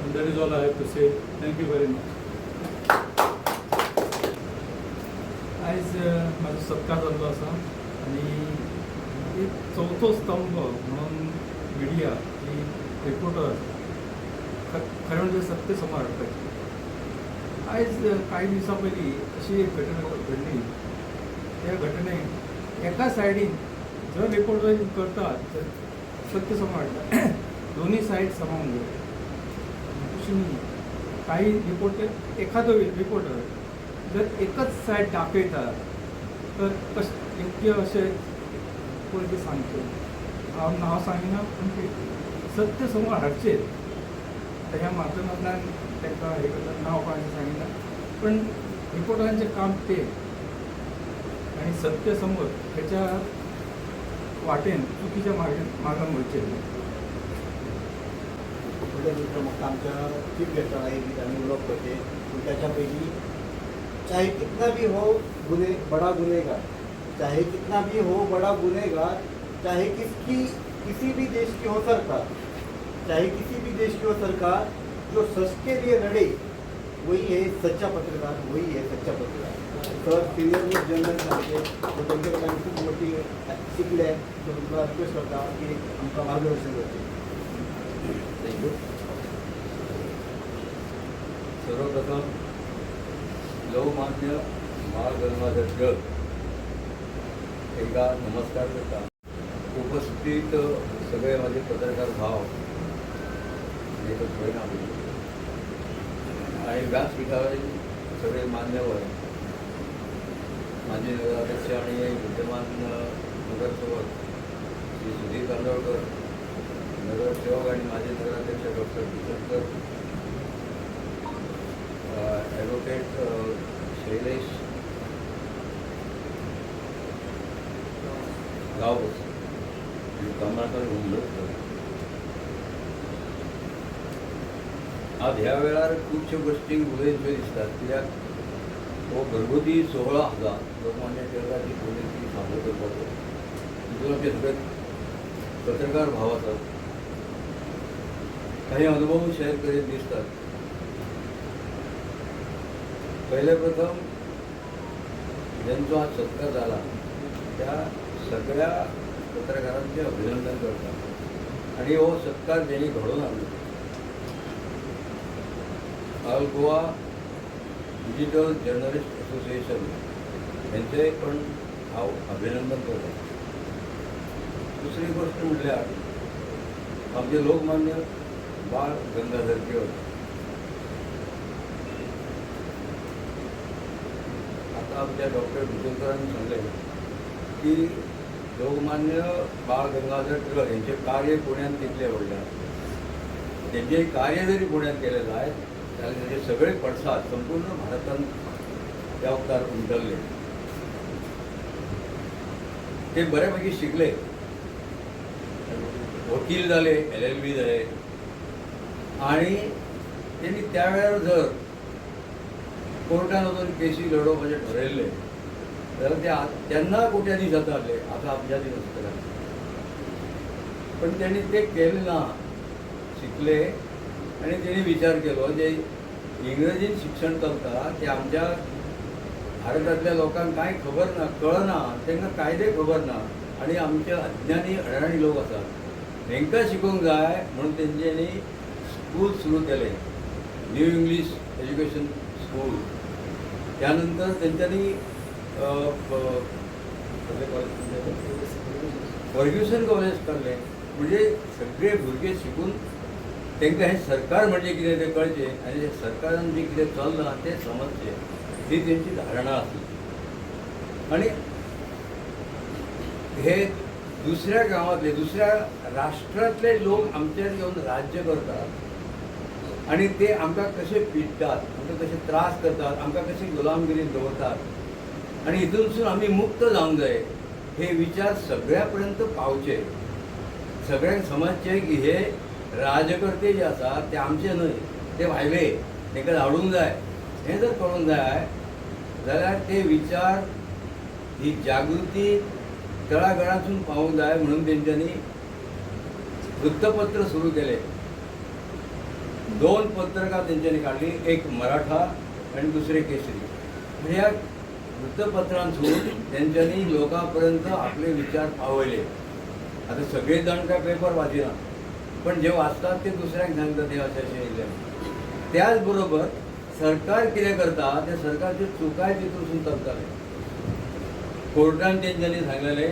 and that is all I have to say. Thank you very much. आयज म्हाजो सत्कार जाल्लो आसा आनी एक चवथो स्तंभ म्हणून मिडिया ही रिपोर्टर खरें म्हणजे सत्य समोर हाडपाची. आयज काही दिवसां पयलीं अशी एक घटना घडली. त्या घटनेक एका सायडीन जर रिपोर्टर करतात सत्य समोर हाडटा दोन्ही सायड सांबाळूंक जाय अशी न्ही. काही रिपोर्टर एखादो रिपोर्टर जर एकच सायड दाखयता तर कशें योग्य अशें पयलीं सांगचें. हांव नांव सांगिना पूण सत्य समोर हाडचें. ह्या माध्यमांतल्यान तांकां हे करता नांव कोणाचें सांगिना पण रिपोर्टरांचें काम तें आनी सत्य समोर हेच्या वाटेन चुकीच्या मार्गान वयचें. मित्र म्हाका आमच्या चीफ गेस्टाक एक आनी उलोवप करचें पूण त्याच्या पयलीं चाहे कितना भी हो बड़ा गुनहगार, चाहे कितना भी हो बड़ा गुनहगार, चाहे किसी भी देश की हो सरकार, चाहे किसी भी देश की हो सरकार, जो सच के लिए लड़े वही है सच्चा पत्रकार, वही है सच्चा पत्रकार. सर सिनियर मोस्ट जर्नलिस्ट आमचे तो तेंचे कडल्यान खूब मोठी शिकले सो तुमकां रिक्वेस्ट करता की आमकां मार्गदर्शन करचें. थँक्यू. सर्वप्रथम लोकमान्य बाळ गंगाधर तिलक एकदा नमस्कार करता. उपस्थित सगळे माझे पत्रकार भाव एकच भयण आणि व्यासपीठावर सगळे मान्यवर माजी नगराध्यक्ष आणि विद्यमान नगरसेवक श्री सुधीर कांदोळकर, नगरसेवक आणि माजी नगराध्यक्ष डॉक्टर विचोलकर, ॲडव्होकेट शैलेश गावस कमलाकर हुमलोकर. आज ह्या वेळार खुबश्यो गोष्टी उलयच्यो दिसतात कित्याक हो घरगुती 16,000 लोकमान्य टिळकाची पुण्यतिथी साजरी करतात. तिथून आमचे सगळे पत्रकार भाव असतात. काही अनुभव शेअर करीत दिसतात. पहिले प्रथम ज्यांचा आज सत्कार झाला त्या सगळ्या पत्रकारांचे अभिनंदन करतात आणि हो सत्कार ज्यांनी घडवून आणला. All Goa digital journalist association यांचे पण हांव अभिनंदन करता. दुसरी गोष्ट म्हटल्यार आमचे लोकमान्य बाळ गंगाधर टिळक. आता आमच्या डॉक्टर भुजबळांनी सांगले की लोकमान्य बाळ गंगाधर टिळक यांचे कार्य पुण्यात तितले व्हडले. त्यांचे कार्य जरी पुण्यात केले जाय जाल्यार त्याचे सगळे पडसाद संपूर्ण भारतान त्या वक्तार उमटल्ले. ते बऱ्यापैकी शिकले, वकील झाले, LLB झाले आणि त्यांनी त्या वेळार जर कोर्टान वचून केसी लडोवपाचें ठरयल्लें जाल्यार ते तेन्ना कोट्यांनी जाताले, आतां आमच्या दी नासतलें. पण त्यांनी ते केलें ना. शिकले आणि त्यांनी विचार केलो जे इंग्रजीन शिक्षण चलता ते आमच्या भारतातल्या लोकांक कांय खबर ना, कळना, तांकां कायदे खबर ना आणि आमचे अज्ञानी अडाणी लोक आसात, तांकां शिकोवंक जाय म्हणून तेंच्यांनी स्कूल सुरू केले, न्यू इंग्लीश एज्युकेशन स्कूल. त्यानंतर त्यांच्यानी फर्ग्युसन कॉलेज काडलें. म्हणजे सगळे भुरगे शिकून तांकां हें सरकार म्हणजे कितें तें कळचें आनी सरकारान जें कितें चल्लां तें समजचें ही तेंची धारणा आसली. आनी हे दुसऱ्या गांवांतले दुसऱ्या राष्ट्रांतले लोक आमचेर येवन राज्य करतात आणि ते आमकां कशे पिडटात, आमकां कशे त्रास करतात, आमकां कशी गुलामगिरीत दवरतात आणि हितूनसून आमी मुक्त जावंक जाय हे विचार सगळ्या पर्यंत पावचे. सगळ्यांक समजचे की हे राजकर्ते जे आसात ते आमचे न्हय, ते भायले, तांकां धाडूंक जाय. हें जर कळूंक जाय जाल्यार ते विचार ही जागृती तळागाळांतसून पावूंक जाय म्हणून तेंच्यांनी वृत्तपत्र सुरू केले. 2 पत्रकां तेंच्यांनी काडली, एक मराठा आणि दुसरे केसरी. म्हणजे ह्या वृत्तपत्रांसून तेंच्यांनी लोकां पर्यंत आपले विचार पावयले. आतां सगळे जाण काय पेपर वाचिना, पण जे वाचतात ते दुसऱ्यांक सांगतात हे अशें अशें येयलें. त्याच बरोबर सरकार कितें करता ते सरकारच्यो चुकाय तितूनसून चलताले. कोर्टान तेंच्यांनी सांगलेलें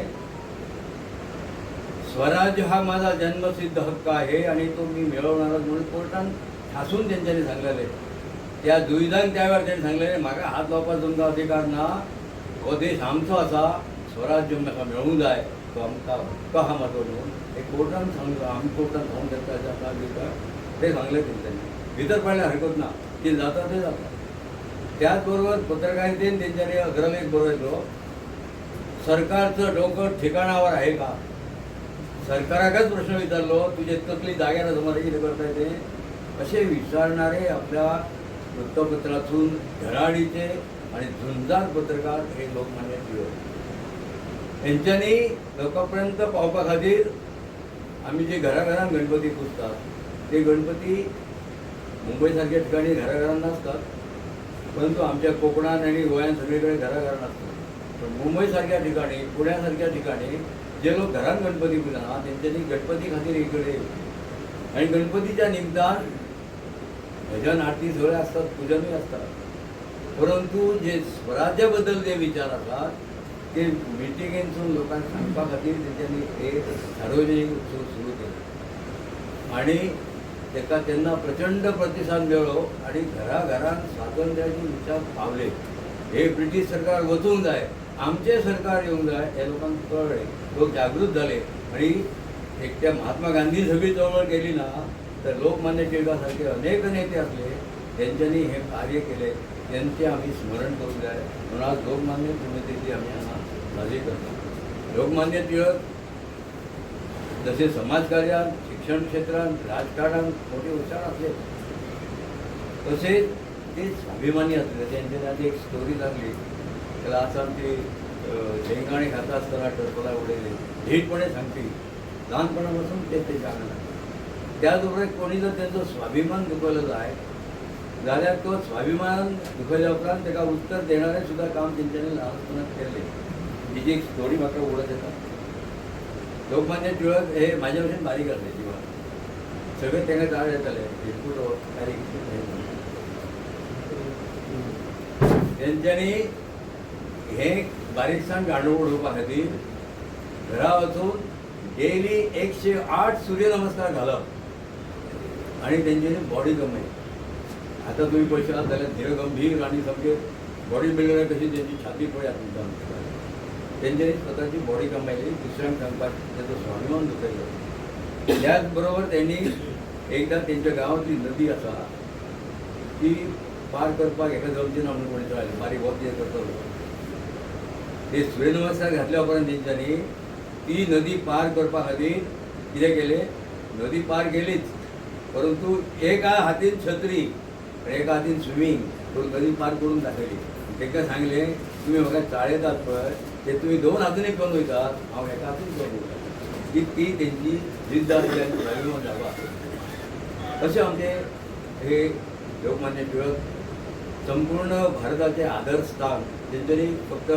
स्वराज्य हा माझा जन्मसिद्ध हक्क आहे आणि तो मी मिळवणारच म्हणून कोर्टान ठासून तेंच्यांनी सांगलेलें. त्या दुविधांक त्या वेळार तेणें सांगलेलें म्हाका हात लावपाचो तुमकां अधिकार ना, हो देश आमचो आसा, स्वराज्य म्हाका मेळूंक जाय, तो आमकां हक्क आहा म्हाजो म्हणून हे कोर्टान सांगलो. आमी कोर्टान सांगूंक शकता ते सांगलें तेंच्यांनी. भितर पडल्यार हरकत ना, कितें जाता तें जाता. त्याच बरोबर पत्रकारितेन तेंच्यांनी अग्रलेख बरयलो सरकारचं डोकं ठिकाणावर आहे का. सरकाराकच प्रश्न विचारलो तुझे तकली जाग्यार आसा मरे कितें करताय ते असे विचारणारे आपल्या वृत्तपत्रातून धडाडीचे आणि झुंजार पत्रकार हे लोकमान्य टिळक. हेंच्यांनी लोकांपर्यंत पावपा खातीर आमी जे घराघरान गणपती पुजतात ते गणपती मुंबय सारख्या ठिकाणी घराघरान नासतात, परंतु आमच्या कोकणात आणि गोंयांत सगळीकडे घराघरान असतात. पण मुंबय सारख्या ठिकाणी, पुण्यासारख्या ठिकाणी जे लोक घरात गणपती पुजना तेंच्यांनी गणपती खातीर इकडे आणि गणपतीच्या निमतान भजन आरती सगळे असतात, पूजनूय असतात. परंतु जे स्वराज्या बद्दल जे विचार आसात ते मिटिंगेंतसून लोकांक सांगपा खातीर तेंच्यांनी एक सार्वजनीक उत्सव सुरू केलो आणि ताका तेन्ना प्रचंड प्रतिसाद मेळ्ळो आणि घराघरान स्वातंत्र्याचे विचार पावले. हे ब्रिटीश सरकार वचूंक जाय, आमचे सरकार येवंक जाय हे लोकांक कळ्ळें. लोक जागृत झाले आणि एक त्या महात्मा गांधी सगळी चळवळ केली ना तर लोकमान्य टिळका सारखे अनेक नेते असले त्यांच्यानी हे कार्य केले, त्यांचे आम्ही स्मरण करूंक जाय. म्हणून आज लोकमान्य पुण्यतिथी आम्ही हांगा साजरी करतात. लोकमान्य टिळक जसे समाजकार्यात, शिक्षण क्षेत्रात, राजकारणात मोठे हुशार असले तसेच ते स्वाभिमानी असले. त्यांच्यानी आधी एक स्टोरी लागली, त्याला असं आमची शेंगाणे खाता असताना टरफला उडलेले धीटपणे सांगते, लहानपणापासून ते सांगणार. त्याचबरोबर कोणी जर त्यांचं स्वाभिमान दुखवलं जाल्यार तो स्वाभिमान दुखवल्या उपरांत ताका उत्तर देणारे सुद्धा काम तेंच्यांनी ल्हानपणांत केल्लें. हिची एक स्टोरी म्हाका उगडत येता. लोकमान्य टिळक हे म्हाज्या भशेन बारीक आसले जिवान, सगळे तांकां जाड येताले, हिरपुटो तेंच्यांनी हे बारीकसाण गांडूळ उडोवपा खातीर घरा वचून डेली 108 सूर्यनमस्कार घालप आनी तेंच्यांनी बॉडी कमयली. आतां तुमी पळयशात जाल्यार धीरगंभीर आनी सामके बॉडी बिल्डर कशी तेंची छाती पळयात तुमकां. तेंच्यांनी स्वताची बॉडी कमयली, दुसऱ्यांक सांगपाक तेजो स्वाभिमान दुखयलो. त्याच बरोबर तेणी एकदां तेंच्या गांवांतली नदी आसा ती पार करपाक हेका जमचें ना म्हणून कोणी चळयलें, बारीक वत करतलो. ते सूर्यनमस्कार घातल्या उपरांत तेंच्यांनी ती नदी पार करपा खातीर कितें केलें, नदी पार केलीच, परंतु एका हातीन छत्री आनी एका हातीन स्विमींग करून नदी पार करून दाखयली. तांकां सांगलें, तुमी म्हाका चाळयतात पळय ते तुमी 2 हातींनी घेवन वयतात, हांव एका हातीन घेवन वयता. ती तेंची जिद्द आसली आनी स्वाभिमान जागो आसलो. अशें आमचे हे लोकमान्य टिळक संपूर्ण भारताचें आदर्शस्थान. तेंच्यांनी फक्त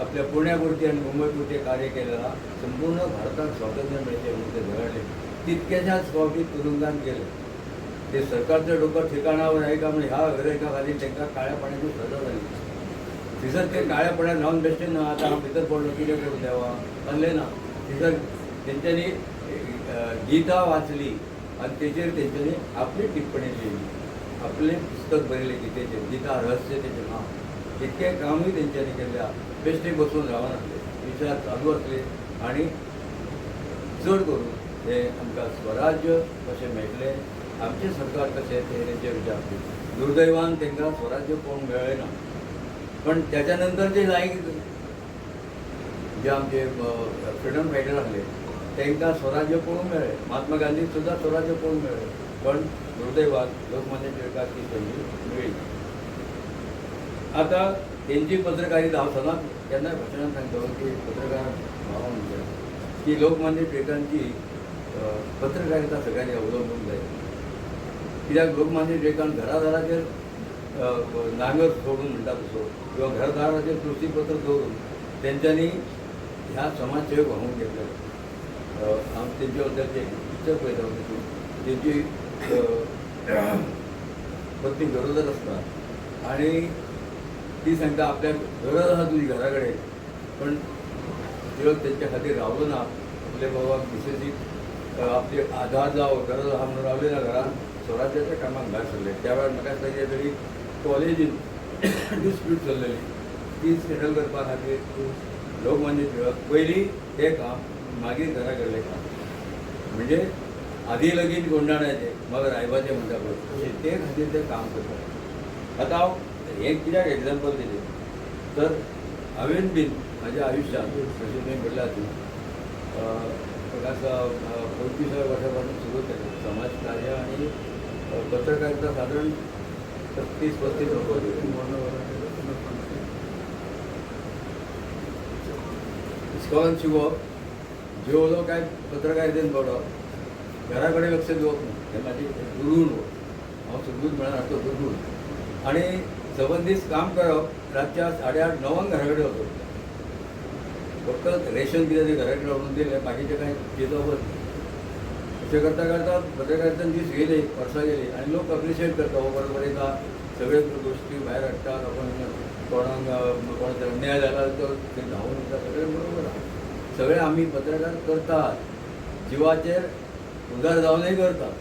आपल्या पुण्यापुरती आनी मुंबयपुरते कार्य केलें ना, संपूर्ण भारताक स्वातंत्र्य मेळचें म्हणून ते झगडले. तितकेशाच फावटी तुरुंगात गेले. ते सरकारचं डोकं ठिकाणावर आहे का म्हणजे ह्या विधेयका खातीर तांकां काळ्या पाण्याची सजा जाली. थंयसर ते काळ्या पाण्यात रावन बेश्टे ना, आतां हांव भितर पडलो कितें करून देवा जाल्लें ना. थंयसर तेंच्यांनी गीता वाचली आनी तेचेर तेंच्यांनी आपली टिप्पणी लिहिली, आपलें पुस्तक बरयलें गीतेचेर, गीता रहस्य तेचें नांव. इतकें कामूय तेंच्यांनी केल्या. बेश्टे बसून रावनासले, विचार चालू आसले आनी चड करून हे आमकां स्वराज्य कशें मेळटलें, आमचें सरकार कशें ते तेंचे विचार केले. दुर्दैवान तांकां स्वराज्य पळोवंक मेळ्ळें ना. पण त्याच्या नंतरचे जे आमचे फ्रिडम फायटर आसले तांकां स्वराज्य पळोवंक मेळ्ळें. महात्मा गांधीक सुद्दां स्वराज्य पळोवंक मेळ्ळें, पण दुर्दैवान लोकमान्य टिळकाक ती संधी मेळ्ळी. आतां तेंची पत्रकारिता हांव सदांच केन्नाय भाशणांत सांगता की पत्रकार भाव म्हणजे की लोकमान्य टिळकांची पत्रकारिता सगळ्यांनी अवलंबून जाय. कित्याक लोकमान्य टिळकान घरादाराचेर नांगर सोडून म्हणटा तसो किंवा घरदाराचेर तुळशीपत्र दवरून तेंच्यांनी ह्या समाजसेवेक व्हांवून घेतले. हांव तेंचे बद्दल एक पिक्चर पळयता तेंची पत्नी गरोदर आसता आनी ती सांगता आपल्याक गरज आसा तुजी घरा कडेन, पण टिळक तेंच्या खातीर रावलो ना. आपल्या बाबाक मिसेसीक आपली आधार जावं गरज आसा म्हणून रावले ना घरान, स्वराज्याच्या कामाक भायर सरले. त्या वेळार म्हाका दिसता तरी कॉलेजीन डिस्प्यूट चल्लेली, ती सेटल करपा खातीर लोकमान्य टिळक पयलीं तें काम मागीर घरा कडलें काम. म्हणजे आदी लगीन कोंडाण्याचें मग रायबाचें म्हणटा पळय अशें ते खातीर तें काम करता. आतां हांव एक कित्याक एग्जाम्पल दिलें तर हांवें बीन म्हाज्या आयुश्यांत जशें तुवें म्हणलां ती म्हाका 35 वर्सां पासून सुरू केलें समाज कार्य आनी पत्रकारिता सादारण 30-35 वर्सां. इस्कॉलान शिवप, जेवलो काय पत्रकारितेन पडप, घरा कडेन लक्ष दिवप ना, हें म्हाजें दुर्गूण. हांव सुरगूत म्हळ्यार हाचो दुर्गूण. आनी सबंदीस काम करप, रातच्या 8:30-9 घरा कडेन वचप. फक्त रेशन कितें तें घरा कडेन हाडून दिलें, बाकीचें कांय चिंतपच ना. अशें करता करता पत्रकारितान दीस गेले, वर्सां गेली आनी लोक अप्रिशिएट करता, हो बरो बरयता, सगळे गोश्टी भायर हाडटात, आपण कोणाक कोणाचो अन्याय जाला तो थंय धांवून वयता, सगळें बरोबर आहा. सगळे आमी पत्रकार करतात, जिवाचेर उदार जावनय करतात.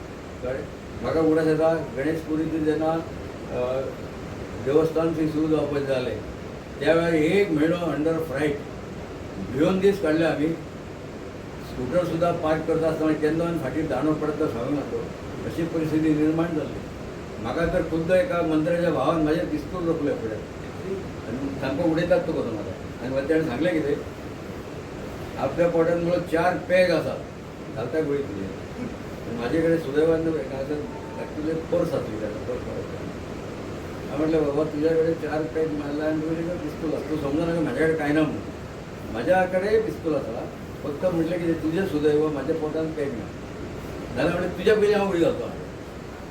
कळ्ळें. म्हाका उगडास येता गणेशपुरींतून जेन्ना देवस्थान थंय सुरू जावपाचें जालें त्या वेळार 1 म्हयनो अंडर फ्रायट भिवन दीस काडले आमी. स्कूटर सुद्दां पार्क करता आसतना केन्ना फाटीर दांडो पडत तो सांगूंक नासलो, अशी परिस्थिती निर्माण जाल्ली. म्हाका तर खुद्द एका मंत्र्याच्या भावान म्हाजेर पिस्तूल रोखले फुडें आनी सांगपाक उडयतात तुका म्हाका. आनी ताणें सांगलें कितें, आपल्या पोटान म्हणून 4 पॅग आसात, घालता गोळी तुजे. म्हाजे कडेन सुदैवान एक्चुअली पर्स आसली, पर्स हांवें म्हटलें बाबा तुझ्या कडेन 4 पॅक मारला आनी तुवें पिस्तूल आसा तूं समजा नाका म्हाज्या कडेन कांय ना म्हणून. म्हाज्या कडेन पिस्तूल आसा, फक्त म्हटलें कितें तुजें सुदैव म्हाज्या पोटान पॅक ना. जाल्यार म्हटलें तुज्या पयलीं हांव उडी घालता.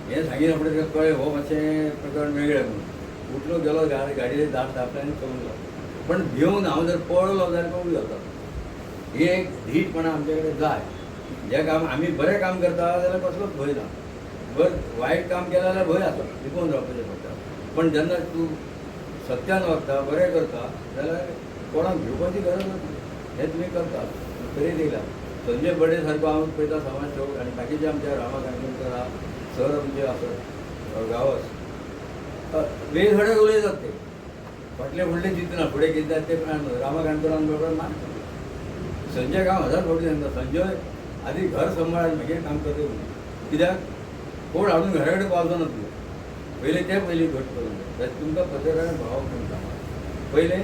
हें सांगिना फुडें ताका कळ्ळें हो मातशें प्रकरण वेगळें म्हणून. उठलो गेलो गाडयेचेर दाट धापलें आनी चलूंक लागलो. पण भिवून हांव जर पळलो जाल्यार तो उडी घालता. ही एक धीटपणा आमचे कडेन जाय. जें काम आमी बरें काम करता जाल्यार कसलोच भंय ना. वायट काम केलें जाल्यार भंय आसा, लिपोवन रावपाचें पडटा. पण जेन्ना तूं सत्यान वागता बरें करता जाल्यार कोणाक भिवपाची गरज ना. हें तुमी करता तरी येयला. संजय बडे सारको हांव पळयता समाज सेवक आनी बाकीचे आमचे रामा काणकोणकर आहा, सर आमचे आसत गांवस वेगवेगळे उलयतात ते. फाटले फुडले चिंतना फुडें कितें जाता ते रामा काणकोणान बरोबर मानता. संजय काम 1000 फावटी सांगता संजय आधी घर सांबाळान मागीर काम करता म्हणून. कित्याक कोण हाडून घरा कडेन पावचो ना तुवें. पयलीं घट करून जाय. तुमकां पत्रकारान भाव म्हणटा पयलें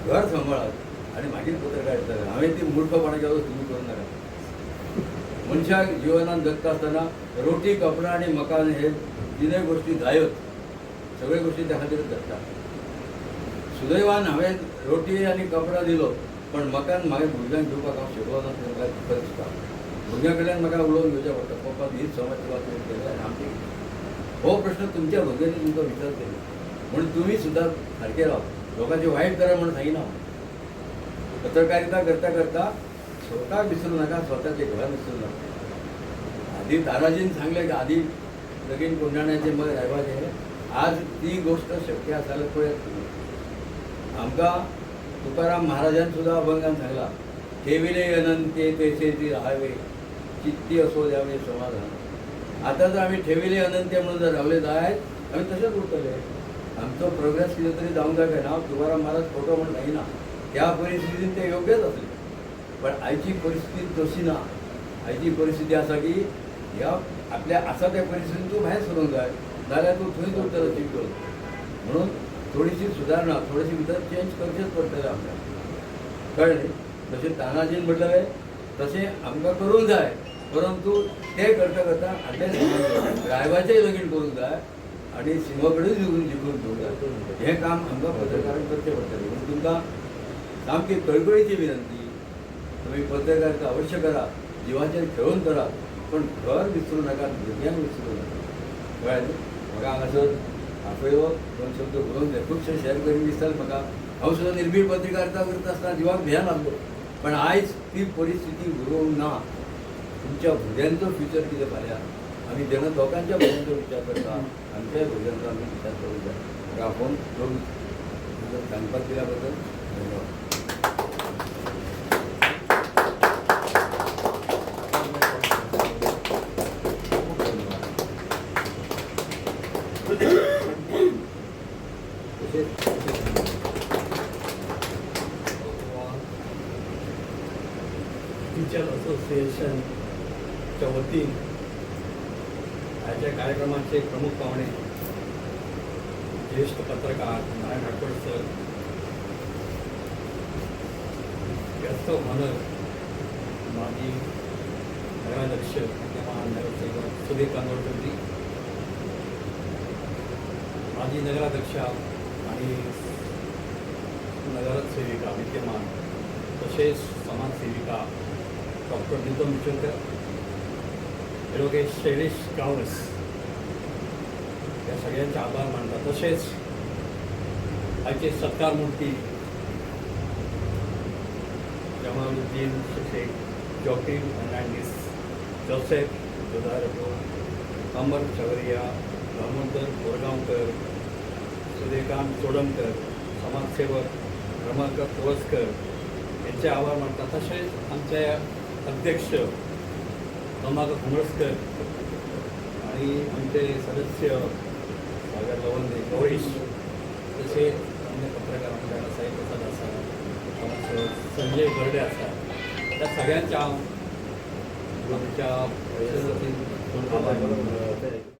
घर सांबाळात आनी मागीर पत्रकार येतले. हांवें ती मुर्खपणां केलो तुमी करूं नाका. मनशाक जिवनान जगता आसतना रोटी कपडा आनी मकान हे 3 गोश्टी जायोच. सगळे गोश्टी त्या खातीरच जगता. सुदैवान हांवें रोटी आनी कपडा दिलो पण मकान म्हाका भुरग्यांक दिवपाक हांव शिकलो ना. म्हाका दुखत दिसता. भुरग्यां कडल्यान म्हाका उलोवन घेवचें पडटा. पप्पा हीच समज तुका तुवें केल्या आनी आमची हो प्रश्न तुमच्या भुरग्यांनी तुमकां विचार केलो म्हणून तुमी सुद्दां सारके राव. लोकांचे वायट करा म्हणून सांगिना. पत्रकारिता करता करता स्वताक विसरू नाका, स्वताचें घर विसरू नाका. आधी ताराजीन सांगलें की आधी लगीन कोंडाण्याचें मग रावपाचें. आज ती गोश्ट शक्य आसा जाल्यार पळयात तुमी. आमकां तुकाराम महाराजान सुद्दां अभंगान सांगला ठेविले अनंते तेचे ती राहावे चित्ती असो द्यावे समाधान. आतां जर आमी ठेविले अनंते म्हणून जर रावले जायत आमी तशेंच उरतले. आमचो प्रोग्रेस कितें तरी जावंक जाय काय ना. तुकाराम महाराज खोटो म्हणून सांगिना. त्या परिस्थितीन ते योग्यच आसले. पण आयची परिस्थिती तशी ना. आयची परिस्थिती आसा की ह्या आपल्या आसा त्या परिस्थितीन तूं भायर सरूंक जाय जाल्यार तूं थंयच उरतलो चिंतून. म्हणून थोडीशी सुदारणा थोडीशी भितर चेंज करचेच पडटलें आमकां. कळ्ळें. जशें तानाजीन म्हटलें तशें आमकां करूंक जाय. परंतु ते करता करता आदले रायबाचेंय लगीन करूंक जाय आनी सिंहाकडेन जिखून घेवंक जाय. हें काम आमकां पत्रकारांक करचें पडटलें. म्हणून तुमकां सामकी कळकळीची विनंती. तुमी पत्रकारिता अवश्य करा, जिवाचेर खेळून करा, पण घर विसरू नाका, भुरग्यांक विसरू नाका. कळ्ळें. म्हाका हांगासर आपयलो 2 शब्द उलोवंक जाय. खुबशे शेअर करीन दिसताले म्हाका. हांव सुद्दां निर्भीड पत्रकारिता करता आसतना जिवाक भियान लागलो. पण आयज ती परिस्थिती उरोवंक ना. तुमच्या भुरग्यांचो फ्युचर कितें फाल्यां आमी जेन्ना लोकांच्या भुरग्यांचो विचार करता आमच्याय भुरग्यांचो आमी विचार करूंक जाय. म्हाका फोन करून सांगपाक दिल्या बद्दल धन्यवाद. टीचर असोसिएशनच्या वतीन ह्याच्या कार्यक्रमाचे प्रमुख पाहुणे ज्येष्ठ पत्रकार नारायण राठोड सर, व्यस्त ऑनर माजी नगराध्यक्ष विद्यमान नगरसेवक सुधीर कांदोळकर, माजी नगराध्यक्षा आणि नगरसेविका विद्यमान तसेच समाजसेविका डॉक्टर नितम विचलकर, ॲडव्होकेट शैलेश गावस, या सगळ्यांचे आभार मानतात. तसेच आजचे सत्कार मूर्ती जमालुद्दीन शेख, जॉकीम फर्नांडिस, जोसेफ जोदारको, अमर चवरिया, रामोदर बोरगांवकर, सूर्यकांत चोडमकर, समाजसेवक रमाकांत तुळसकर यांचे आभार मानतात. तसेच आमचे अध्यक्ष रमाकांत कुंबळसकर आणि आमचे सदस्य सागर लवंदे, गौरीश, तसेच अन्य पत्रकार आमच्या साई प्रसाद आसा, समाजसेवक संजय बर्डे आसा, त्या सगळ्यांच्या आभार मानतात.